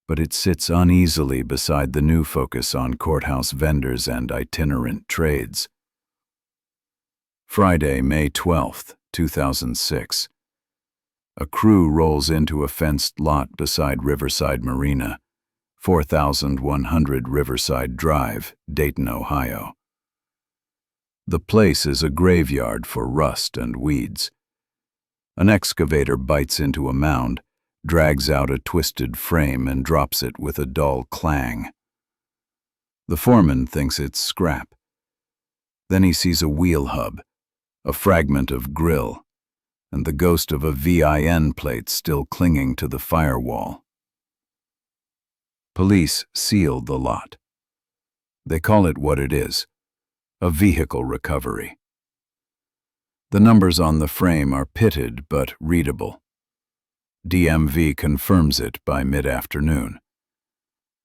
but it sits uneasily beside the new focus on courthouse vendors and itinerant trades. Friday, May 12, 2006. A crew rolls into a fenced lot beside Riverside Marina, 4100 Riverside Drive, Dayton, Ohio. The place is a graveyard for rust and weeds. An excavator bites into a mound, drags out a twisted frame and drops it with a dull clang. The foreman thinks it's scrap. Then he sees a wheel hub, a fragment of grill, and the ghost of a VIN plate still clinging to the firewall. Police seal the lot. They call it what it is, a vehicle recovery. The numbers on the frame are pitted but readable. DMV confirms it by mid-afternoon.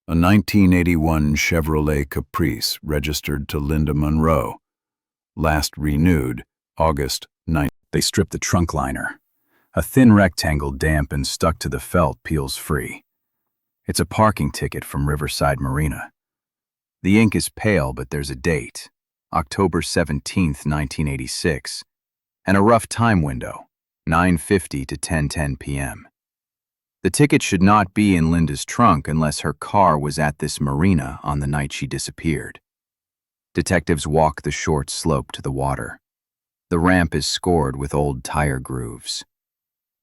A 1981 Chevrolet Caprice registered to Linda Monroe, last renewed August 9th. They strip the trunk liner. A thin rectangle damp and stuck to the felt peels free. It's a parking ticket from Riverside Marina. The ink is pale, but there's a date, October 17, 1986, and a rough time window, 9:50 to 10:10 p.m. The ticket should not be in Linda's trunk unless her car was at this marina on the night she disappeared. Detectives walk the short slope to the water. The ramp is scored with old tire grooves.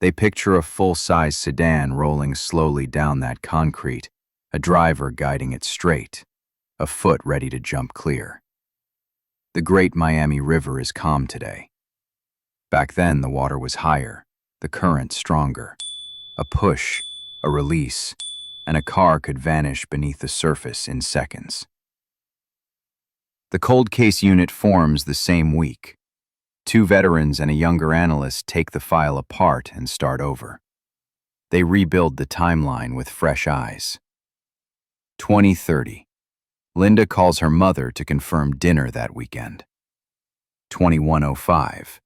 They picture a full-size sedan rolling slowly down that concrete, a driver guiding it straight, a foot ready to jump clear. The Great Miami River is calm today. Back then, the water was higher, the current stronger. A push, a release, and a car could vanish beneath the surface in seconds. The cold case unit forms the same week. 2 veterans and a younger analyst take the file apart and start over. They rebuild the timeline with fresh eyes. 2030. Linda calls her mother to confirm dinner that weekend. 2105.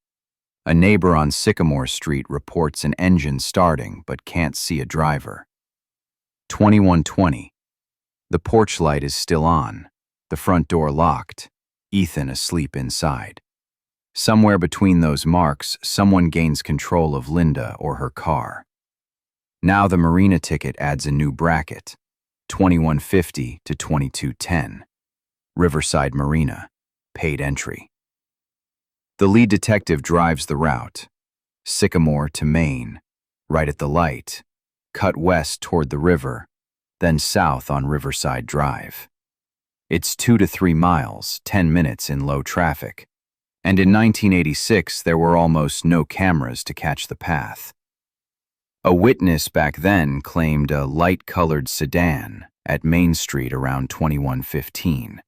A neighbor on Sycamore Street reports an engine starting but can't see a driver. 2120. The porch light is still on, the front door locked, Ethan asleep inside. Somewhere between those marks, someone gains control of Linda or her car. Now the marina ticket adds a new bracket, 2150 to 2210. Riverside Marina, paid entry. The lead detective drives the route, Sycamore to Maine, right at the light, cut west toward the river, then south on Riverside Drive. It's 2 to 3 miles, 10 minutes in low traffic, and in 1986 there were almost no cameras to catch the path. A witness back then claimed a light-colored sedan at Main Street around 2115.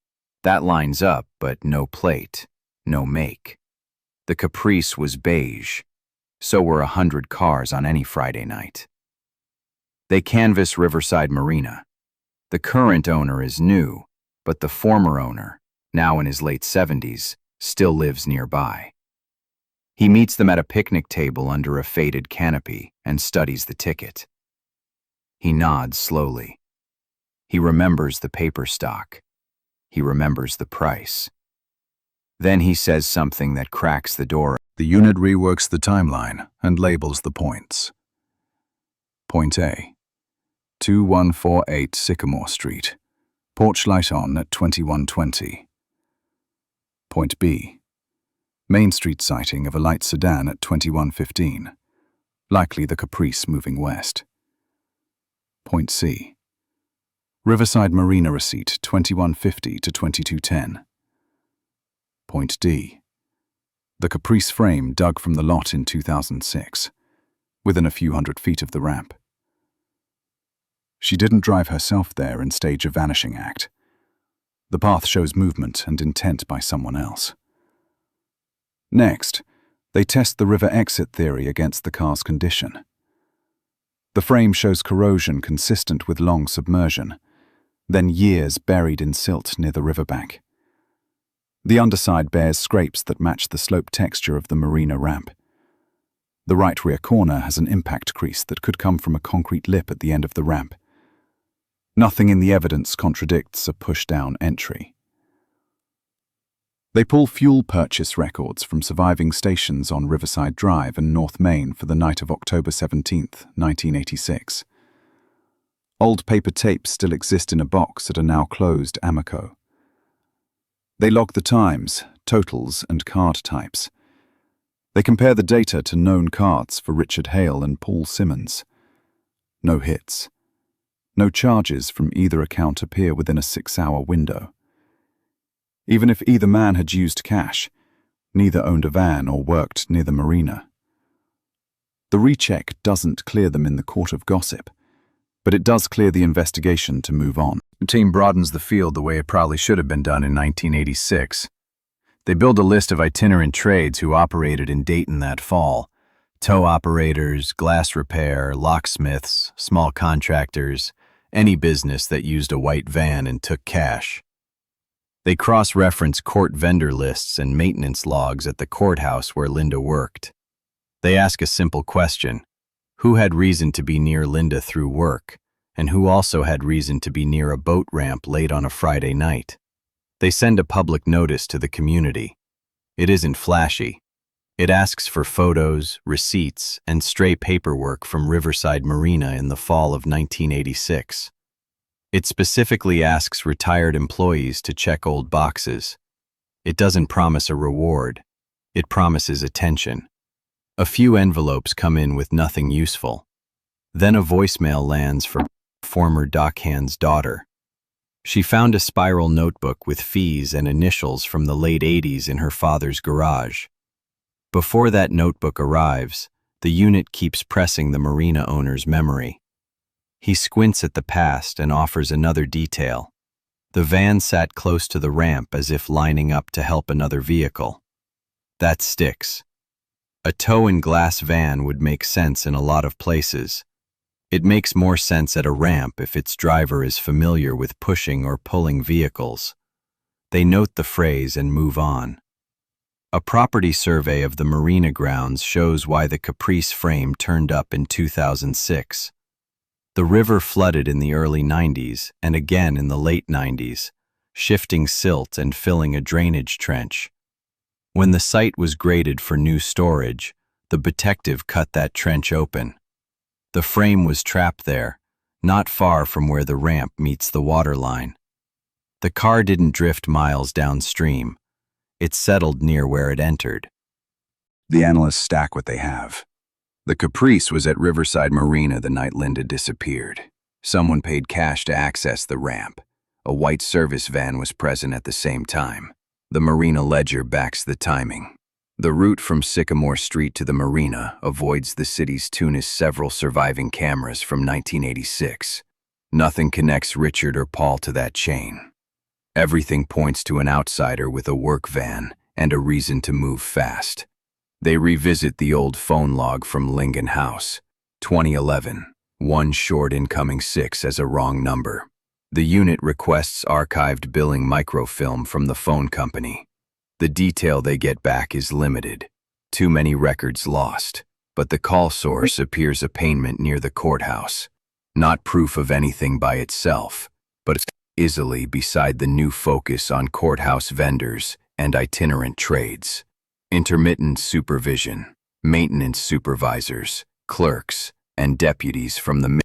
That lines up, but no plate, no make. The Caprice was beige. So were 100 cars on any Friday night. They canvass Riverside Marina. The current owner is new, but the former owner, now in his late 70s, still lives nearby. He meets them at a picnic table under a faded canopy and studies the ticket. He nods slowly. He remembers the paper stock. He remembers the price. Then he says something that cracks the door. The unit reworks the timeline and labels the points. Point A. 2148 Sycamore Street. Porch light on at 2120. Point B. Main Street sighting of a light sedan at 21:15, likely the Caprice moving west. Point C. Riverside Marina receipt 21:50 to 22:10. Point D. The Caprice frame dug from the lot in 2006, within a few hundred feet of the ramp. She didn't drive herself there and stage a vanishing act. The path shows movement and intent by someone else. Next, they test the river exit theory against the car's condition. The frame shows corrosion consistent with long submersion, then years buried in silt near the riverbank. The underside bears scrapes that match the slope texture of the marina ramp. The right rear corner has an impact crease that could come from a concrete lip at the end of the ramp. Nothing in the evidence contradicts a push-down entry. They pull fuel purchase records from surviving stations on Riverside Drive and North Main for the night of October 17, 1986. Old paper tapes still exist in a box at a now closed Amoco. They log the times, totals, and card types. They compare the data to known cards for Richard Hale and Paul Simmons. No hits. No charges from either account appear within a 6-hour window. Even if either man had used cash, neither owned a van or worked near the marina. The recheck doesn't clear them in the court of gossip, but it does clear the investigation to move on. The team broadens the field the way it probably should have been done in 1986. They build a list of itinerant trades who operated in Dayton that fall. Tow operators, glass repair, locksmiths, small contractors, any business that used a white van and took cash. They cross-reference court vendor lists and maintenance logs at the courthouse where Linda worked. They ask a simple question: who had reason to be near Linda through work, and who also had reason to be near a boat ramp late on a Friday night? They send a public notice to the community. It isn't flashy. It asks for photos, receipts, and stray paperwork from Riverside Marina in the fall of 1986. It specifically asks retired employees to check old boxes. It doesn't promise a reward. It promises attention. A few envelopes come in with nothing useful. Then a voicemail lands for former dockhand's daughter. She found a spiral notebook with fees and initials from the late 80s in her father's garage. Before that notebook arrives, the unit keeps pressing the marina owner's memory. He squints at the past and offers another detail. The van sat close to the ramp as if lining up to help another vehicle. That sticks. A tow and glass van would make sense in a lot of places. It makes more sense at a ramp if its driver is familiar with pushing or pulling vehicles. They note the phrase and move on. A property survey of the marina grounds shows why the Caprice frame turned up in 2006. The river flooded in the early 90s and again in the late 90s, shifting silt and filling a drainage trench. When the site was graded for new storage, the detective cut that trench open. The frame was trapped there, not far from where the ramp meets the waterline. The car didn't drift miles downstream. It settled near where it entered. The analysts stack what they have. The Caprice was at Riverside Marina the night Linda disappeared. Someone paid cash to access the ramp. A white service van was present at the same time. The marina ledger backs the timing. The route from Sycamore Street to the marina avoids the city's Tunis several surviving cameras from 1986. Nothing connects Richard or Paul to that chain. Everything points to an outsider with a work van and a reason to move fast. They revisit the old phone log from Lincoln House, 2011, one short incoming 6 as a wrong number. The unit requests archived billing microfilm from the phone company. The detail they get back is limited. Too many records lost, but the call source appears a payment near the courthouse. Not proof of anything by itself, but it's easily beside the new focus on courthouse vendors and itinerant trades. Intermittent supervision, maintenance supervisors, clerks, and deputies from the Middle.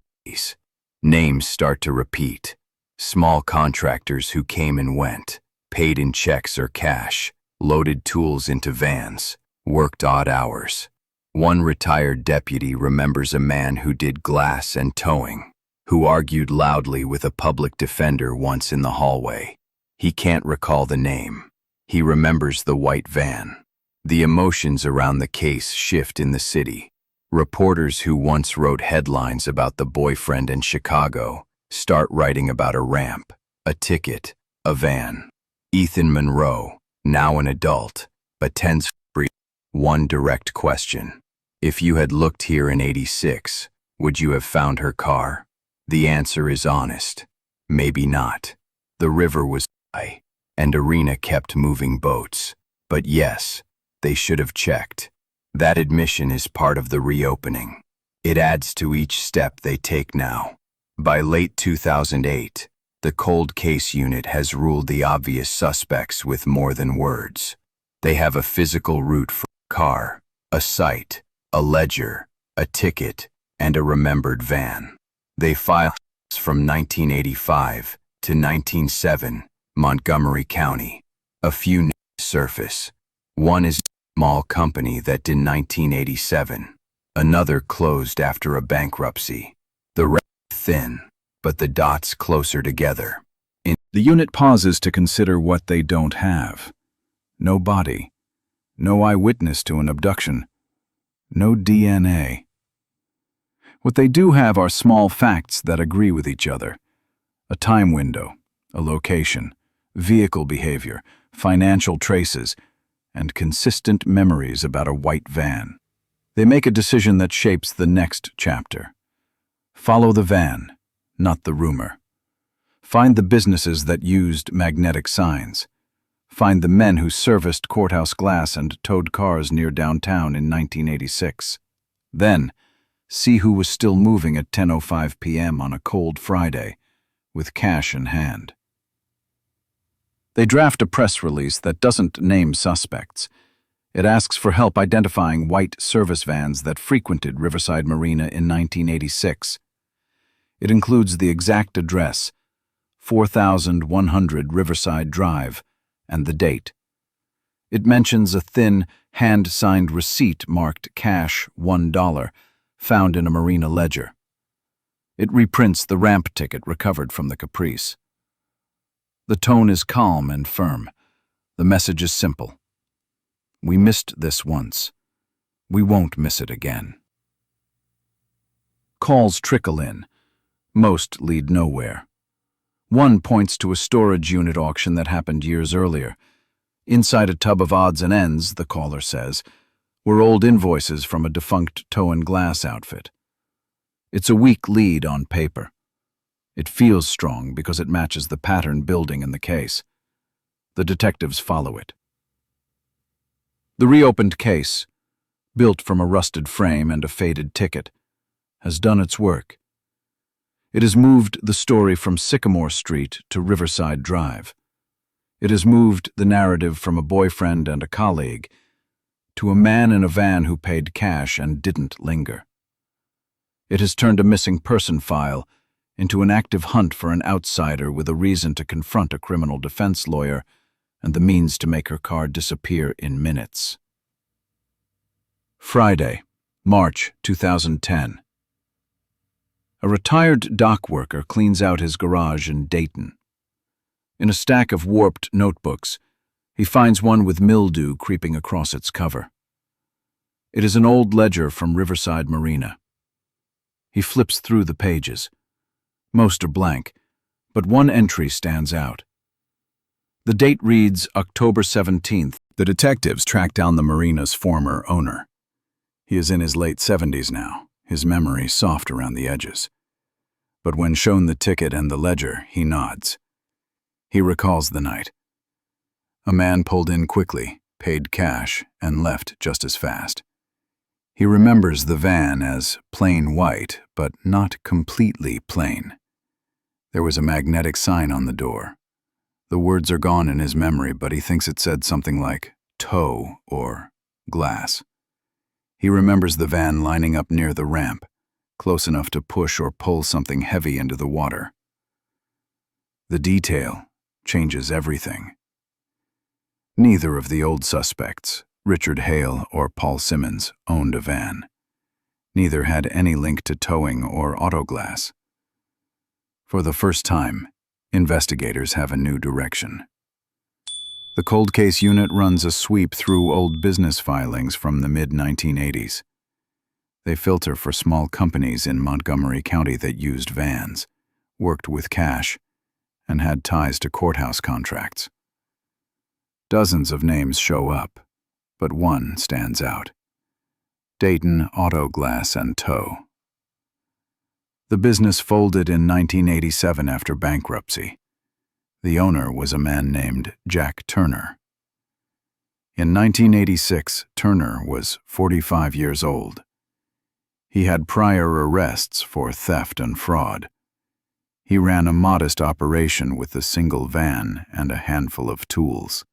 Names start to repeat. Small contractors who came and went, paid in checks or cash. loaded tools into vans, worked odd hours. One retired deputy remembers a man who did glass and towing, who argued loudly with a public defender once in the hallway. He can't recall the name. He remembers the white van. The emotions around the case shift in the city. Reporters who once wrote headlines about the boyfriend in Chicago start writing about a ramp, a ticket, a van. Ethan Monroe, now an adult, attends free. One direct question. If you had looked here in '86, would you have found her car? The answer is honest. Maybe not. The river was high, and Arena kept moving boats. But yes, they should have checked. That admission is part of the reopening. It adds to each step they take now. By late 2008, the cold case unit has ruled the obvious suspects with more than words. They have a physical route for a car, a site, a ledger, a ticket, and a remembered van. They file from 1985 to 1907, Montgomery County. A few names surface. One is a small company that did 1987. Another closed after a bankruptcy. The rest thin, but the dots closer together. The unit pauses to consider what they don't have. No body. No eyewitness to an abduction. No DNA. What they do have are small facts that agree with each other. A time window, a location, vehicle behavior, financial traces, and consistent memories about a white van. They make a decision that shapes the next chapter. Follow the van, not the rumor. Find the businesses that used magnetic signs. Find the men who serviced courthouse glass and towed cars near downtown in 1986. Then, see who was still moving at 10:05 p.m. on a cold Friday, with cash in hand. They draft a press release that doesn't name suspects. It asks for help identifying white service vans that frequented Riverside Marina in 1986. It includes the exact address, 4100 Riverside Drive, and the date. It mentions a thin, hand-signed receipt marked cash $1, found in a marina ledger. It reprints the ramp ticket recovered from the Caprice. The tone is calm and firm. The message is simple. We missed this once. We won't miss it again. Calls trickle in. Most lead nowhere. One points to a storage unit auction that happened years earlier. Inside a tub of odds and ends, the caller says, were old invoices from a defunct tow and glass outfit. It's a weak lead on paper. It feels strong because it matches the pattern building in the case. The detectives follow it. The reopened case, built from a rusted frame and a faded ticket, has done its work. It has moved the story from Sycamore Street to Riverside Drive. It has moved the narrative from a boyfriend and a colleague to a man in a van who paid cash and didn't linger. It has turned a missing person file into an active hunt for an outsider with a reason to confront a criminal defense lawyer and the means to make her car disappear in minutes. Friday, March 2010. A retired dock worker cleans out his garage in Dayton. In a stack of warped notebooks, he finds one with mildew creeping across its cover. It is an old ledger from Riverside Marina. He flips through the pages. Most are blank, but one entry stands out. The date reads October 17th. The detectives track down the marina's former owner. He is in his late 70s now, his memory soft around the edges. But when shown the ticket and the ledger, he nods. He recalls the night. A man pulled in quickly, paid cash, and left just as fast. He remembers the van as plain white, but not completely plain. There was a magnetic sign on the door. The words are gone in his memory, but he thinks it said something like tow or glass. He remembers the van lining up near the ramp, close enough to push or pull something heavy into the water. The detail changes everything. Neither of the old suspects, Richard Hale or Paul Simmons, owned a van. Neither had any link to towing or auto glass. For the first time, investigators have a new direction. The cold case unit runs a sweep through old business filings from the mid-1980s. They filter for small companies in Montgomery County that used vans, worked with cash, and had ties to courthouse contracts. Dozens of names show up, but one stands out: Dayton Auto Glass and Tow. The business folded in 1987 after bankruptcy. The owner was a man named Jack Turner. In 1986, Turner was 45 years old. He had prior arrests for theft and fraud. He ran a modest operation with a single van and a handful of tools.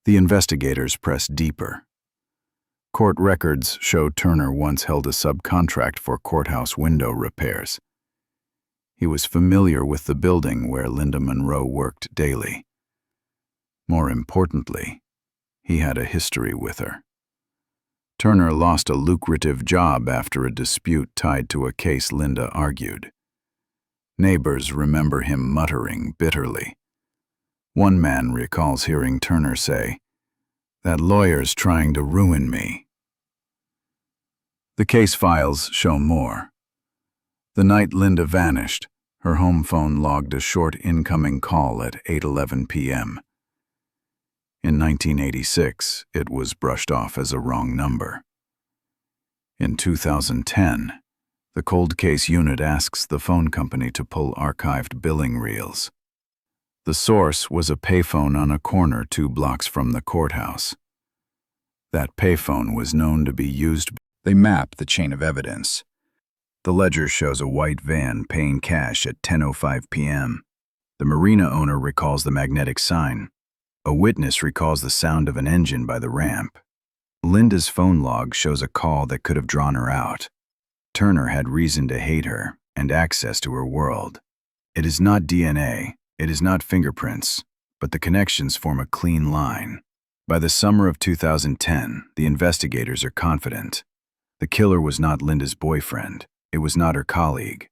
The investigators pressed deeper. Court records show Turner once held a subcontract for courthouse window repairs. He was familiar with the building where Linda Monroe worked daily. More importantly, he had a history with her. Turner lost a lucrative job after a dispute tied to a case Linda argued. Neighbors remember him muttering bitterly. One man recalls hearing Turner say, "That lawyer's trying to ruin me." The case files show more. The night Linda vanished, her home phone logged a short incoming call at 8:11 p.m. In 1986, it was brushed off as a wrong number. In 2010, the cold case unit asks the phone company to pull archived billing reels. The source was a payphone on a corner 2 blocks from the courthouse. That payphone was known to be used. They map the chain of evidence. The ledger shows a white van paying cash at 10:05 p.m. The marina owner recalls the magnetic sign. A witness recalls the sound of an engine by the ramp. Linda's phone log shows a call that could have drawn her out. Turner had reason to hate her and access to her world. It is not DNA, it is not fingerprints, but the connections form a clean line. By the summer of 2010, the investigators are confident. The killer was not Linda's boyfriend. It was not her colleague.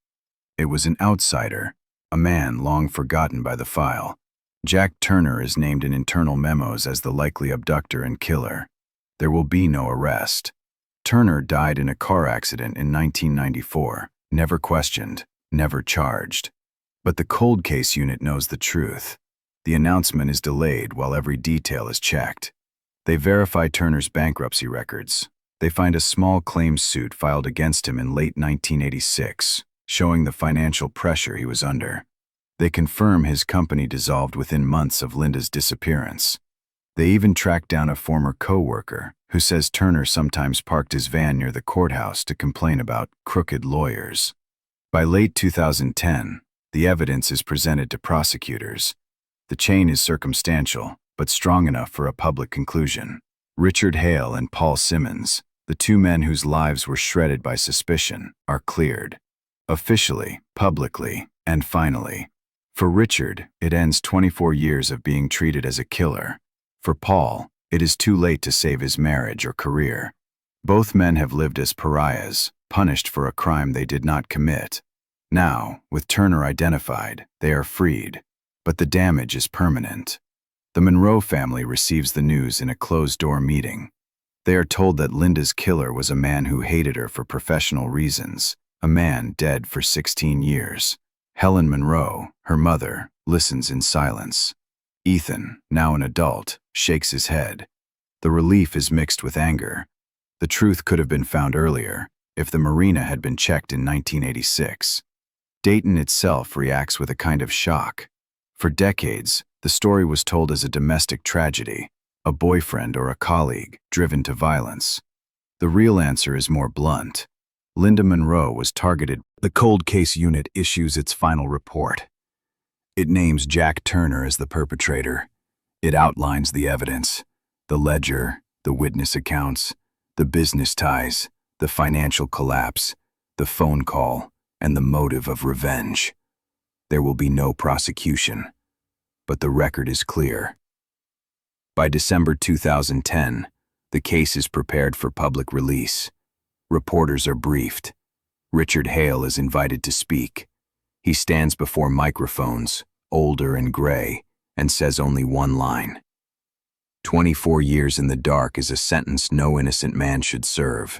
It was an outsider, a man long forgotten by the file. Jack Turner is named in internal memos as the likely abductor and killer. There will be no arrest. Turner died in a car accident in 1994, never questioned, never charged. But the cold case unit knows the truth. The announcement is delayed while every detail is checked. They verify Turner's bankruptcy records. They find a small claims suit filed against him in late 1986, showing the financial pressure he was under. They confirm his company dissolved within months of Linda's disappearance. They even track down a former co-worker who says Turner sometimes parked his van near the courthouse to complain about crooked lawyers. By late 2010, the evidence is presented to prosecutors. The chain is circumstantial, but strong enough for a public conclusion. Richard Hale and Paul Simmons, the 2 men whose lives were shredded by suspicion, are cleared. Officially, publicly, and finally. For Richard, it ends 24 years of being treated as a killer. For Paul, it is too late to save his marriage or career. Both men have lived as pariahs, punished for a crime they did not commit. Now, with Turner identified, they are freed. But the damage is permanent. The Monroe family receives the news in a closed-door meeting. They are told that Linda's killer was a man who hated her for professional reasons, a man dead for 16 years. Helen Monroe, her mother, listens in silence. Ethan, now an adult, shakes his head. The relief is mixed with anger. The truth could have been found earlier, if the marina had been checked in 1986. Dayton itself reacts with a kind of shock. For decades, the story was told as a domestic tragedy, a boyfriend or a colleague driven to violence. The real answer is more blunt. Linda Monroe was targeted. The cold case unit issues its final report. It names Jack Turner as the perpetrator. It outlines the evidence, the ledger, the witness accounts, the business ties, the financial collapse, the phone call, and the motive of revenge. There will be no prosecution, but the record is clear. By December 2010, the case is prepared for public release. Reporters are briefed. Richard Hale is invited to speak. He stands before microphones, older and gray, and says only one line. 24 years in the dark is a sentence no innocent man should serve.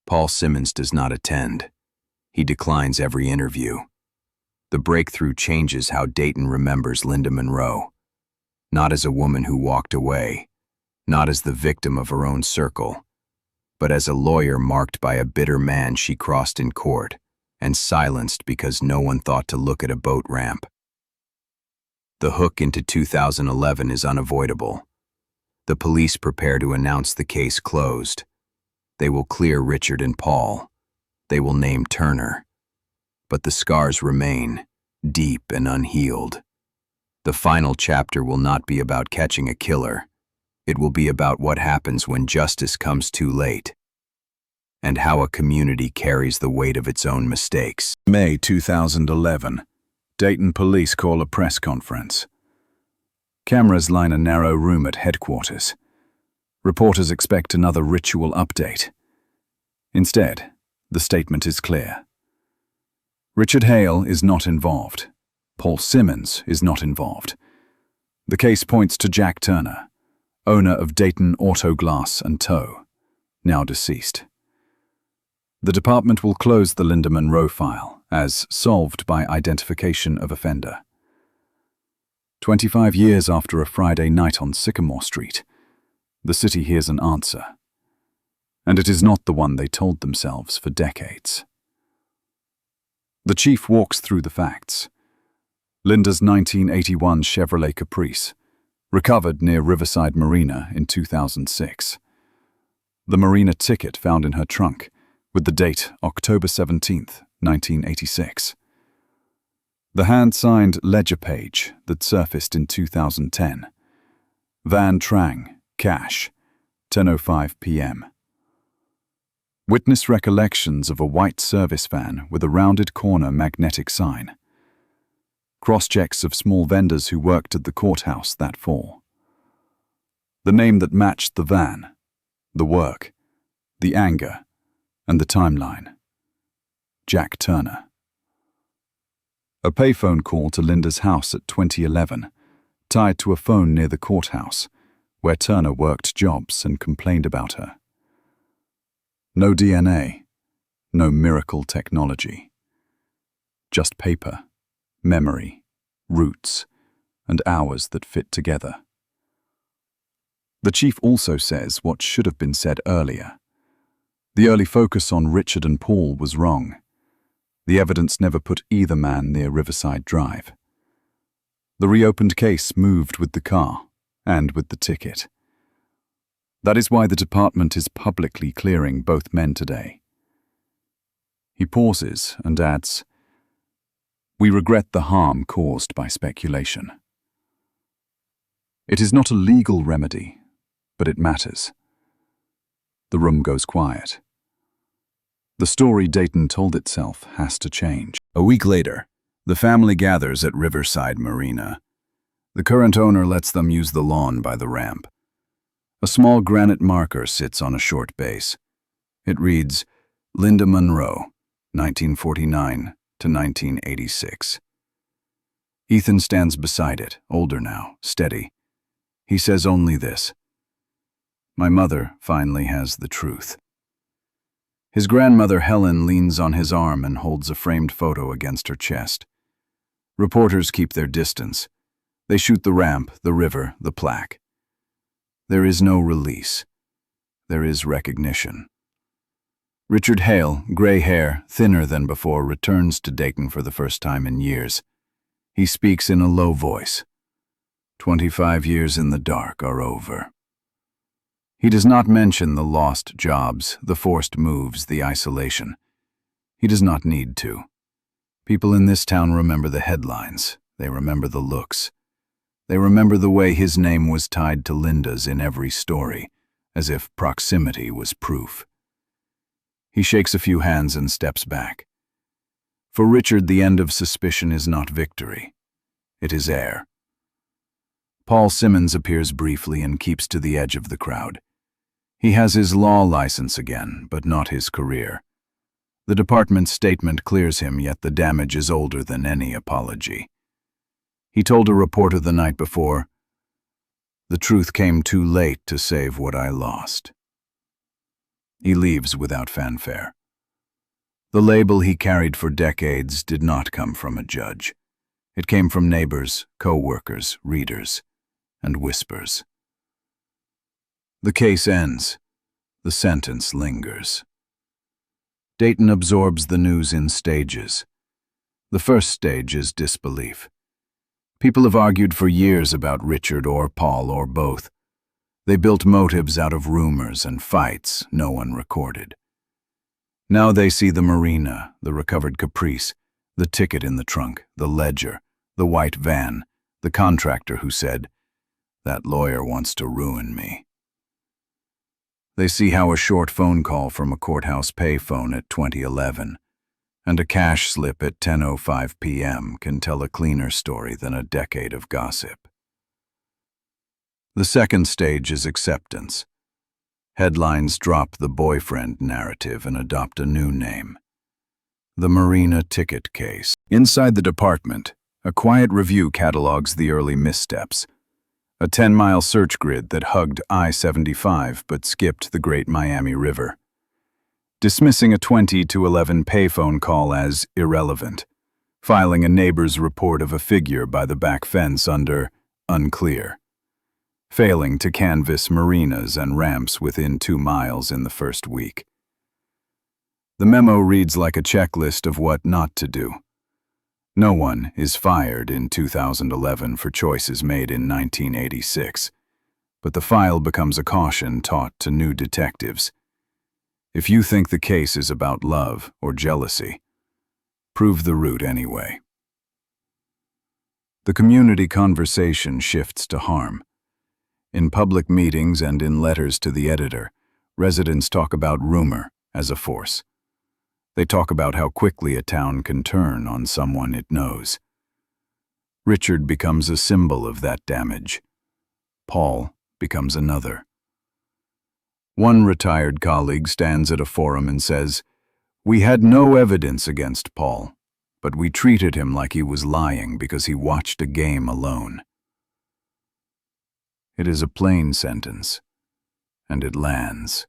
Paul Simmons does not attend. He declines every interview. The breakthrough changes how Dayton remembers Linda Monroe. Not as a woman who walked away, not as the victim of her own circle, but as a lawyer marked by a bitter man she crossed in court and silenced because no one thought to look at a boat ramp. The hook into 2011 is unavoidable. The police prepare to announce the case closed. They will clear Richard and Paul. They will name Turner. But the scars remain, deep and unhealed. The final chapter will not be about catching a killer. It will be about what happens when justice comes too late, and how a community carries the weight of its own mistakes. May 2011. Dayton police call a press conference. Cameras line a narrow room at headquarters. Reporters expect another ritual update. Instead, the statement is clear. Richard Hale is not involved. Paul Simmons is not involved. The case points to Jack Turner, owner of Dayton Auto Glass and Tow, now deceased. The department will close the Linda Monroe file as solved by identification of offender. 25 years after a Friday night on Sycamore Street, the city hears an answer. And it is not the one they told themselves for decades. The chief walks through the facts. Linda's 1981 Chevrolet Caprice, recovered near Riverside Marina in 2006. The marina ticket found in her trunk, with the date October 17, 1986. The hand-signed ledger page that surfaced in 2010. Van Trang, cash, 10:05 p.m. Witness recollections of a white service van with a rounded corner magnetic sign. Cross-checks of small vendors who worked at the courthouse that fall. The name that matched the van, the work, the anger, and the timeline. Jack Turner. A payphone call to Linda's house at 2011, tied to a phone near the courthouse, where Turner worked jobs and complained about her. No DNA, no miracle technology. Just paper, memory, roots, and hours that fit together. The chief also says what should have been said earlier. The early focus on Richard and Paul was wrong. The evidence never put either man near Riverside Drive. The reopened case moved with the car and with the ticket. That is why the department is publicly clearing both men today. He pauses and adds, "We regret the harm caused by speculation." It is not a legal remedy, but it matters. The room goes quiet. The story Dayton told itself has to change. A week later, the family gathers at Riverside Marina. The current owner lets them use the lawn by the ramp. A small granite marker sits on a short base. It reads, Linda Monroe, 1949 to 1986. Ethan stands beside it, older now, steady. He says only this: "My mother finally has the truth." His grandmother Helen leans on his arm and holds a framed photo against her chest. Reporters keep their distance. They shoot the ramp, the river, the plaque. There is no release. There is recognition. Richard Hale, gray hair, thinner than before, returns to Dayton for the first time in years. He speaks in a low voice. 25 years in the dark are over. He does not mention the lost jobs, the forced moves, the isolation. He does not need to. People in this town remember the headlines. They remember the looks. They remember the way his name was tied to Linda's in every story, as if proximity was proof. He shakes a few hands and steps back. For Richard, the end of suspicion is not victory. It is air. Paul Simmons appears briefly and keeps to the edge of the crowd. He has his law license again, but not his career. The department's statement clears him, yet the damage is older than any apology. He told a reporter the night before, "The truth came too late to save what I lost." He leaves without fanfare. The label he carried for decades did not come from a judge. It came from neighbors, co-workers, readers, and whispers. The case ends. The sentence lingers. Dayton absorbs the news in stages. The first stage is disbelief. People have argued for years about Richard or Paul or both. They built motives out of rumors and fights no one recorded. Now they see the marina, the recovered Caprice, the ticket in the trunk, the ledger, the white van, the contractor who said, "That lawyer wants to ruin me." They see how a short phone call from a courthouse payphone at 2011 and a cash slip at 10:05 p.m. can tell a cleaner story than a decade of gossip. The second stage is acceptance. Headlines drop the boyfriend narrative and adopt a new name. The Marina ticket case. Inside the department, a quiet review catalogs the early missteps. A 10-mile search grid that hugged I-75 but skipped the Great Miami River. Dismissing a 20-11 payphone call as irrelevant. Filing a neighbor's report of a figure by the back fence under unclear. Failing to canvass marinas and ramps within 2 miles in the first week. The memo reads like a checklist of what not to do. No one is fired in 2011 for choices made in 1986, but the file becomes a caution taught to new detectives. If you think the case is about love or jealousy, prove the root anyway. The community conversation shifts to harm. In public meetings and in letters to the editor, residents talk about rumor as a force. They talk about how quickly a town can turn on someone it knows. Richard becomes a symbol of that damage. Paul becomes another. One retired colleague stands at a forum and says, "We had no evidence against Paul, but we treated him like he was lying because he watched a game alone." It is a plain sentence, and it lands.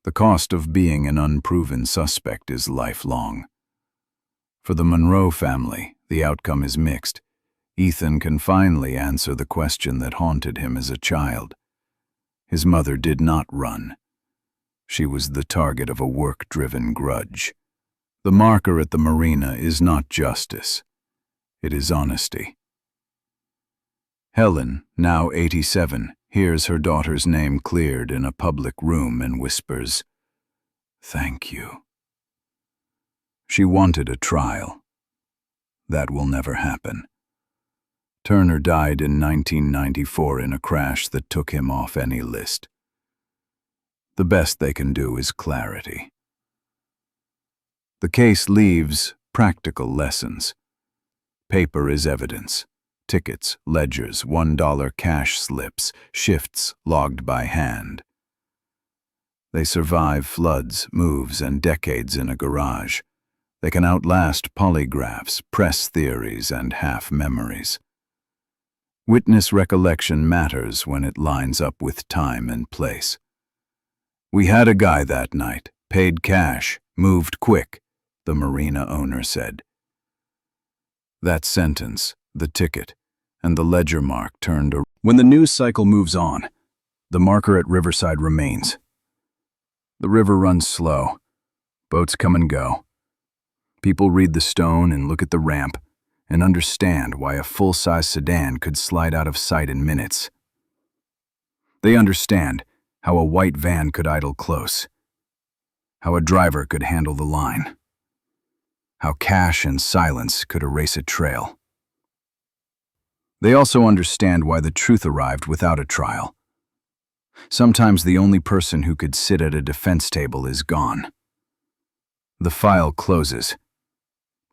The cost of being an unproven suspect is lifelong. For the Monroe family, the outcome is mixed. Ethan can finally answer the question that haunted him as a child. His mother did not run. She was the target of a work-driven grudge. The marker at the marina is not justice. It is honesty. Helen, now 87, hears her daughter's name cleared in a public room and whispers, "Thank you." She wanted a trial. That will never happen. Turner died in 1994 in a crash that took him off any list. The best they can do is clarity. The case leaves practical lessons. Paper is evidence. Tickets, ledgers, $1 cash slips, shifts logged by hand. They survive floods, moves, and decades in a garage. They can outlast polygraphs, press theories, and half-memories. Witness recollection matters when it lines up with time and place. "We had a guy that night, paid cash, moved quick," the marina owner said. That sentence, the ticket, and the ledger mark turned around. When the news cycle moves on, the marker at Riverside remains. The river runs slow. Boats come and go. People read the stone and look at the ramp and understand why a full-size sedan could slide out of sight in minutes. They understand how a white van could idle close, how a driver could handle the line, how cash and silence could erase a trail. They also understand why the truth arrived without a trial. Sometimes the only person who could sit at a defense table is gone. The file closes,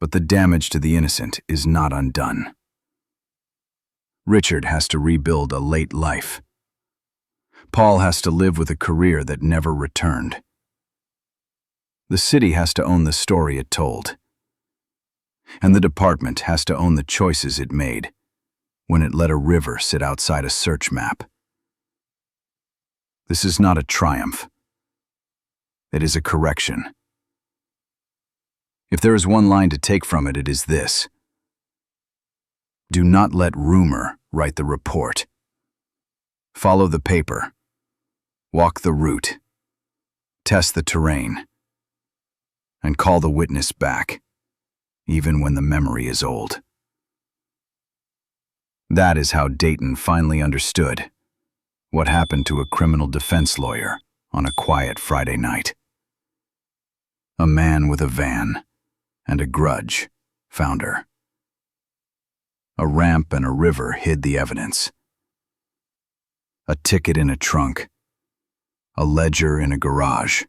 but the damage to the innocent is not undone. Richard has to rebuild a late life. Paul has to live with a career that never returned. The city has to own the story it told. And the department has to own the choices it made when it let a river sit outside a search map. This is not a triumph. It is a correction. If there is one line to take from it, it is this: do not let rumor write the report. Follow the paper. Walk the route. Test the terrain. And call the witness back, even when the memory is old. That is how Dayton finally understood what happened to a criminal defense lawyer on a quiet Friday night. A man with a van and a grudge found her. A ramp and a river hid the evidence. A ticket in a trunk, a ledger in a garage,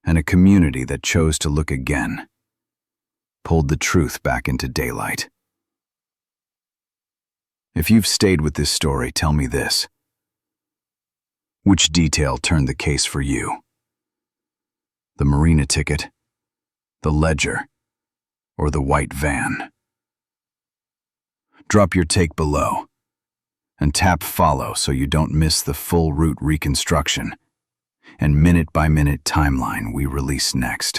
and a community that chose to look again pulled the truth back into daylight. If you've stayed with this story, tell me this. Which detail turned the case for you? The marina ticket, the ledger, or the white van? Drop your take below and tap follow so you don't miss the full route reconstruction and minute-by-minute timeline we release next.